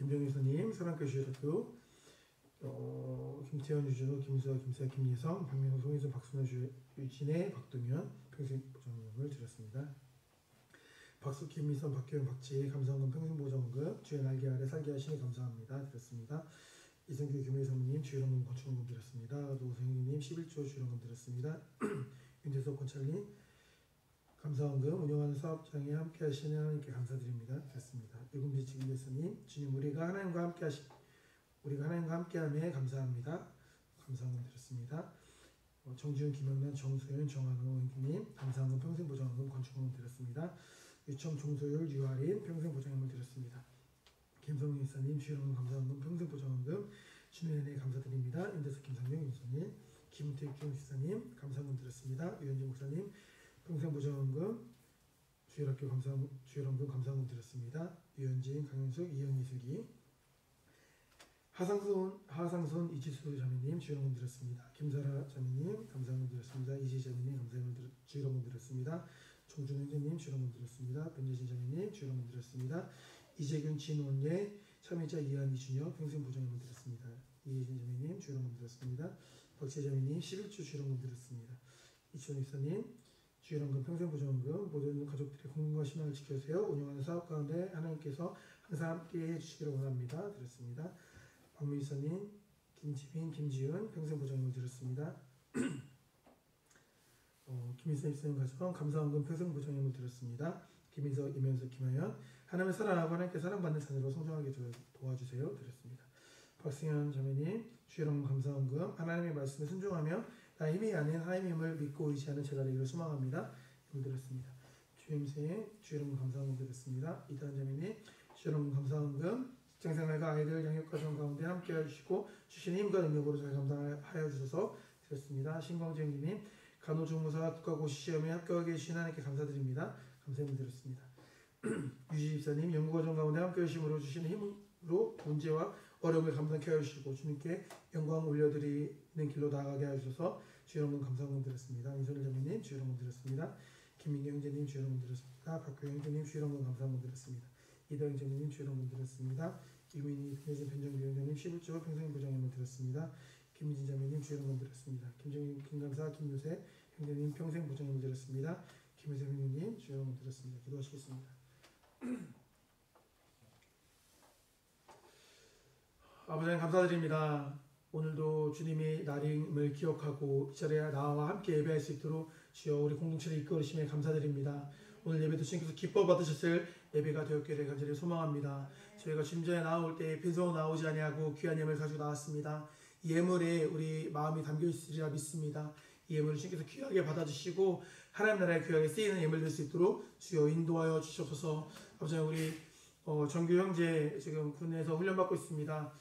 김정희 선생님, 사랑교회 주일학교, 김태현, 유준호, 김수아, 김사, 김예성, 박민호, 송희선, 박순호, 유진혜, 박동현, 평생 보장님을 드렸습니다. 박수, 김미선, 박규영, 박지혜, 감사원금, 평생보장원금 주의 날개 아래 살게 하시니 감사합니다. 드렸습니다. 이성규 교무사모님 주일원금 건축원금 드렸습니다. 노성희님 11조 주일원금 드렸습니다. 윤재석 권찰님 감사원금 운영하는 사업장에 함께 하시는 하나님께 감사드립니다. 드렸습니다. 유금지 지금대사님 주님 우리가 하나님과 함께함에 감사합니다. 감사원금 드렸습니다. 정지훈, 김영란, 정소연, 정한호 님 감사원금 평생보장원금 건축원금 드렸습니다. 유청, 종소율, 유아린 평생보장원금 드렸습니다. 김성윤 이사님 주일원금 감사원금 평생보장원금 주님의 감사드립니다. 임대석 김상영 윤소님 김태익 교무시사님 감사원금 드렸습니다. 유현진 목사님 평생보장원금 주일원금 감사원금 드렸습니다. 유현진, 강현숙, 이영희 수기 하상손 이지수 자매님 주일원금 드렸습니다. 김사라 자매님 감사원금 드렸습니다. 이지 자매님 감사원금 주일원금 드렸습니다. 종준 형제님 주일원금 드렸습니다. 변재진 자매님 주일원금 드렸습니다. 이재균, 진원예, 참여자 이한, 이준혁 평생보장원금 드렸습니다. 이혜진 자매님 주일원금 드렸습니다. 박재 자매님 11주 주일원금 드렸습니다. 이치원 입사님 주일원금 평생보장원금 모든 가족들의 건강과 신앙을 지켜주세요. 운영하는 사업 가운데 하나님께서 항상 함께 해주시기를 원합니다. 드렸습니다. 박민희사님, 김지민, 김지은 평생보장원금 드렸습니다. 김희선 입사님 가정 감사원금 평생보장원금 드렸습니다. 김희석, 이면석, 김하연 하나님을 사랑하고 하나님께 사랑받는 자녀로 성장하게 도와주세요. 드렸습니다. 박승현 자매님 주일원금 감사원금 하나님의 말씀에 순종하며 나의 힘이 아닌 하나님의 힘을 믿고 의지하는 제가 되기를 소망합니다. 드렸습니다. 주임생 주일원금 감사원금 드렸습니다. 이단 자매님 주일원금 감사원금 직장생활과 아이들 양육과정 가운데 함께 해주시고 주신 힘과 능력으로 잘 감당하여 주셔서 드렸습니다. 신광재님 간호조무사 국가고시 시험에 합격하게 해주신 하나님께 감사드립니다. 감사함을 드렸습니다. 유지집사님 연구과정 가운데 함께 해주심으로 주시는 힘으로 문제와 어려움을 감당케 하여 주시고 주님께 영광 올려드리는 길로 나아가게 하셔서 주일원금 감사원금 드렸습니다. 이선일 자매님 주일원금 드렸습니다. 김민경 형제님 주일원금 드렸습니다. 박규영 형제님 주일원금 감사원금 드렸습니다. 이다영 자매님 주일원금 드렸습니다. 이구인이 변혜진 변정비 형제님 11조 평생보장원금 드렸습니다. 김민진 자매님 주일원금 드렸습니다. 김정인 김감사 김유세 형제님 평생보장원금 드렸습니다. 김혜세 형제님 주일원금 드렸습니다. 기도하시겠습니다. 아버지 하나님 감사드립니다. 오늘도 주님의 날임을 기억하고 이 자리에 나와 함께 예배할 수 있도록 주여 우리 공동체를 이끌으심에 감사드립니다. 오늘 예배도 주님께서 기뻐 받으셨을 예배가 되었기를 간절히 소망합니다. 저희가 주님 전에 나올 때 빈손으로 나오지 아니하고 귀한 예물을 가지고 나왔습니다. 이 예물에 우리 마음이 담겨 있으리라 믿습니다. 이 예물을 주님께서 귀하게 받아주시고 하나님 나라에 귀하게 쓰이는 예물 될 수 있도록 주여 인도하여 주셔서 아버지 우리 정규 형제 지금 군에서 훈련받고 있습니다.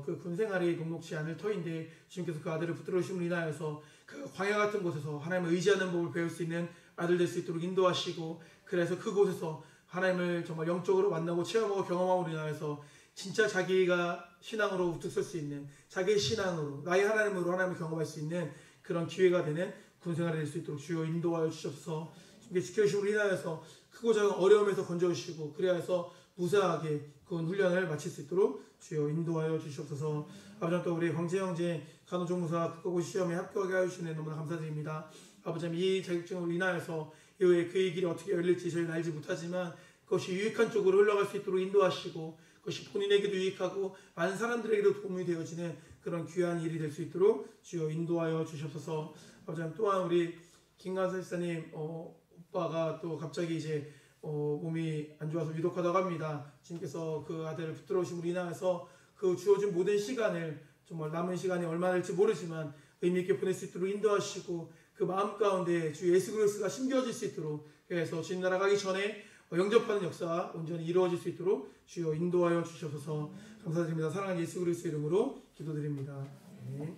그 군생활이 녹록지 않을 터인데 주님께서 그 아들을 붙들어주심으로 인하여서 그 광야 같은 곳에서 하나님을 의지하는 법을 배울 수 있는 아들 될 수 있도록 인도하시고 그래서 그곳에서 하나님을 정말 영적으로 만나고 체험하고 경험함으로 인하여서 진짜 자기가 신앙으로 우뚝 설 수 있는 자기의 신앙으로 나의 하나님으로 하나님을 경험할 수 있는 그런 기회가 되는 군생활이 될 수 있도록 주여 인도하여 주셔서 주님께 지켜주심으로 인하여서 크고 작은 어려움에서 건져주시고 그래야 해서 무사하게 군 훈련을 마칠 수 있도록 주여 인도하여 주시옵소서. 아버지 또 우리 황재 형제 간호조무사 국가고시 시험에 합격하게 하시는 너무나 감사드립니다. 아버지 이 자격증으로 인하여서 이후에 그의 길이 어떻게 열릴지 저희는 알지 못하지만 그것이 유익한 쪽으로 흘러갈 수 있도록 인도하시고 그것이 본인에게도 유익하고 많은 사람들에게도 도움이 되어지는 그런 귀한 일이 될 수 있도록 주여 인도하여 주시옵소서. 아버지 또한 우리 김관선 집사님 오빠가 또 갑자기 이제 몸이 안 좋아서 위독하다고 합니다. 주님께서 그 아들을 붙들어 오심으로 인하여서 그 주어진 모든 시간을 정말 남은 시간이 얼마나 될지 모르지만 의미 있게 보낼 수 있도록 인도하시고 그 마음 가운데 주 예수 그리스도가 심겨질 수 있도록 그래서 주님 나라 가기 전에 영접하는 역사가 온전히 이루어질 수 있도록 주여 인도하여 주셔서 감사드립니다. 사랑하는 예수 그리스도 이름으로 기도드립니다. 네.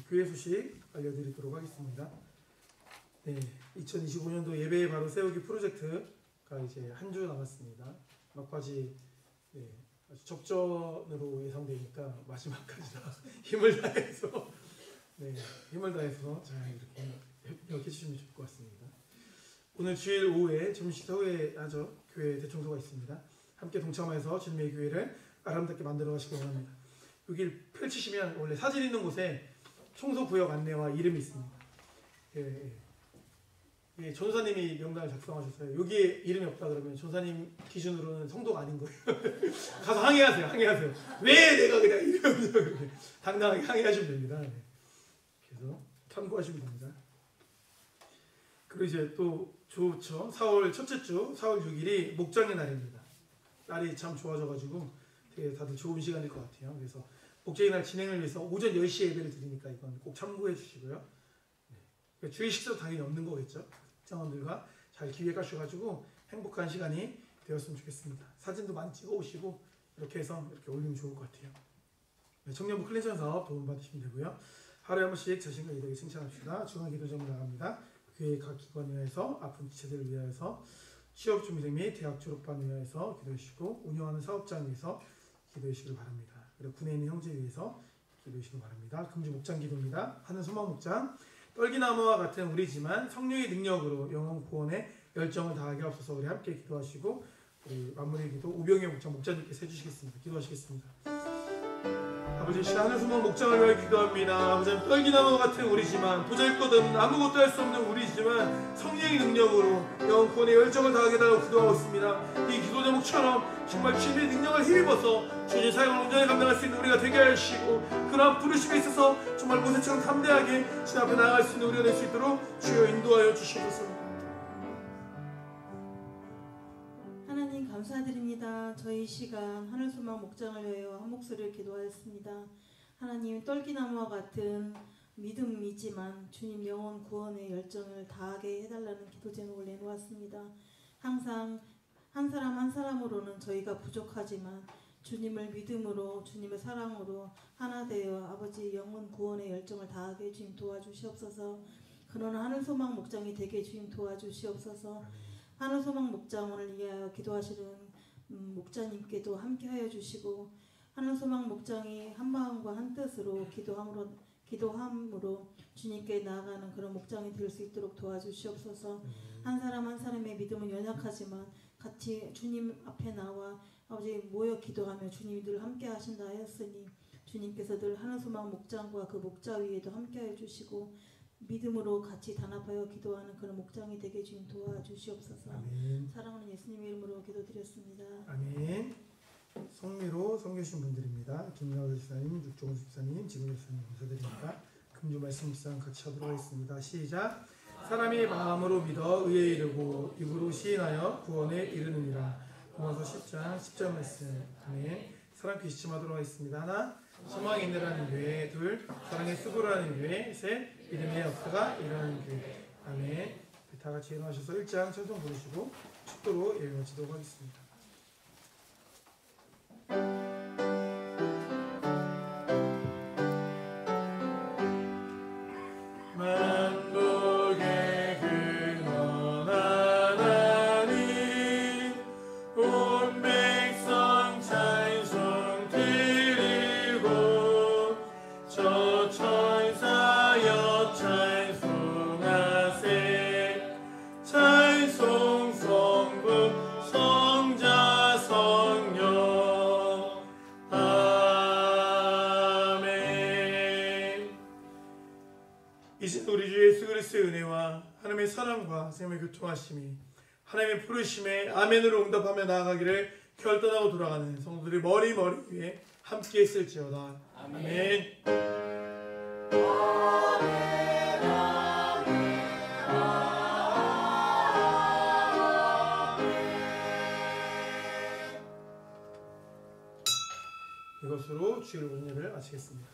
교회 소식 알려드리도록 하겠습니다. 네, 2025년도 예배 바로 세우기 프로젝트가 이제 한 주 남았습니다. 막바지 아주 접전으로 예상되니까 마지막까지 힘을 다해서 잘 이렇게 협력해 주시면 좋을 것 같습니다. 오늘 주일 오후에 점심 후에 교회 대청소가 있습니다. 함께 동참해서 주님의 교회를 아름답게 만들어 가시기 원합니다. 여기를 펼치시면 원래 사진 있는 곳에 청소구역 안내와 이름이 있습니다. 예, 전사님이 명단을 작성하셨어요. 여기에 이름이 없다 그러면 전사님 기준으로는 성도가 아닌 거예요. 가서 항의하세요. 왜 내가 그냥 이름이 없냐 그렇게 당당하게 항의하시면 됩니다. 네. 그래서 참고하시면 됩니다. 그리고 이제 또 좋죠. 4월 첫째 주 4월 6일이 목장의 날입니다. 날이 참 좋아져가지고 되게 다들 좋은 시간일 것 같아요. 그래서 목장의 날 진행을 위해서 오전 10시에 예배를 드리니까 이건 꼭 참고해 주시고요. 네. 주일 식사도 당연히 없는 거겠죠. 장원들과 잘 기획하셔가지고 행복한 시간이 되었으면 좋겠습니다. 사진도 많이 찍어오시고 이렇게 해서 이렇게 올리면 좋을 것 같아요. 네, 청년부 클렌징 사업 도움받으시면 되고요. 하루에 한 번씩 자신과 이들에게 칭찬합시다. 중앙기도점으로 나갑니다. 교회 각 기관을 위해서 아픈 지체들을 위하여서 취업준비생 및 대학 졸업반을 위하여서 기도해주시고 운영하는 사업장을 위해서 기도해주시길 바랍니다. 그리고 군에 있는 형제를 위해서 기도해주시길 바랍니다. 금주 목장 기도입니다. 하늘 소망 목장 떨기나무와 같은 우리지만 성령의 능력으로 영혼 구원에 열정을 다하게 하옵소서. 우리 함께 기도하시고 우리 마무리 기도 우병의 목장님께서 해주시겠습니다. 기도하시겠습니다. 아버지 시간 하늘 소망 목장을 위하여 기도합니다. 아버지 떨기나무와 같은 우리지만 보잘것없는 아무것도 할 수 없는 우리지만 성령의 능력으로 영혼 구원에 열정을 다하게 달라고 기도하고 있습니다. 이 기도 제목처럼 정말 주님의 능력을 힘입어서 주님의 사역을 온전히 감당할 수 있는 우리가 되게 하시고 그러한 부르심에 있어서 정말 모세처럼 담대하게 주님 앞에 나아갈 수 있는 우리가 될 수 있도록 주여 인도하여 주시옵소서. 하나님 감사드립니다. 저희 시간 하늘소망 목장을 위하여 한 목소리를 기도하였습니다. 하나님 떨기나무와 같은 믿음이지만 주님 영혼 구원의 열정을 다하게 해달라는 기도 제목을 내놓았습니다. 항상 한 사람 한 사람으로는 저희가 부족하지만 주님을 믿음으로 주님의 사랑으로 하나 되어 아버지 영혼 구원의 열정을 다하게 주님 도와주시옵소서. 그러나 하늘소망 목장이 되게 주님 도와주시옵소서. 하늘소망 목장을 위하여 기도하시는 목자님께도 함께하여 주시고 하늘소망 목장이 한 마음과 한 뜻으로 기도함으로 주님께 나아가는 그런 목장이 될 수 있도록 도와주시옵소서. 한 사람 한 사람의 믿음은 연약하지만 같이 주님 앞에 나와 아버지 모여 기도하며 주님이 늘 함께 하신다 하였으니 주님께서 늘 하늘소망 목장과 그 목자 위에도 함께하여 주시고 믿음으로 같이 단합하여 기도하는 그런 목장이 되게 주님 도와주시옵소서. 아멘. 사랑하는 예수님의 이름으로 기도드렸습니다. 아멘. 성미로 섬겨주신 분들입니다. 김나우 집사님, 육종훈 집사님, 지금 집사님 감사드립니다. 금주 말씀 묵상 같이 하도록 하겠습니다. 시작. 사람이 마음으로 믿어 의에 이르고 입으로 시인하여 구원에 이르느니라. 로마서 10장 10절 말씀. 아멘. 사랑 귀시침하도록 하겠습니다. 하나, 소망이 있느라는 교회. 둘, 사랑의 수고라는 교회. 셋, 믿음의 역사가 일어나는 교회. 아멘. 다 같이 일어나셔서 1장 찬송 부르시고 축도로 예배 마치도록 하겠습니다. 만복의 근원 하나님 온 백성 찬송 드리고 저 천사여 찬송하세 찬송 성부 성자 성령 아멘. 이제 우리 주 예수 그리스도의 은혜와 하나님의 사랑과 생명의 교통하심이 하나님의 부르심에 아멘으로 응답하며 나아가기를 결단하고 돌아가는 성도들의 머리 위에 함께 있을지어다. 아멘. 이것으로 주일 운영을 마치겠습니다.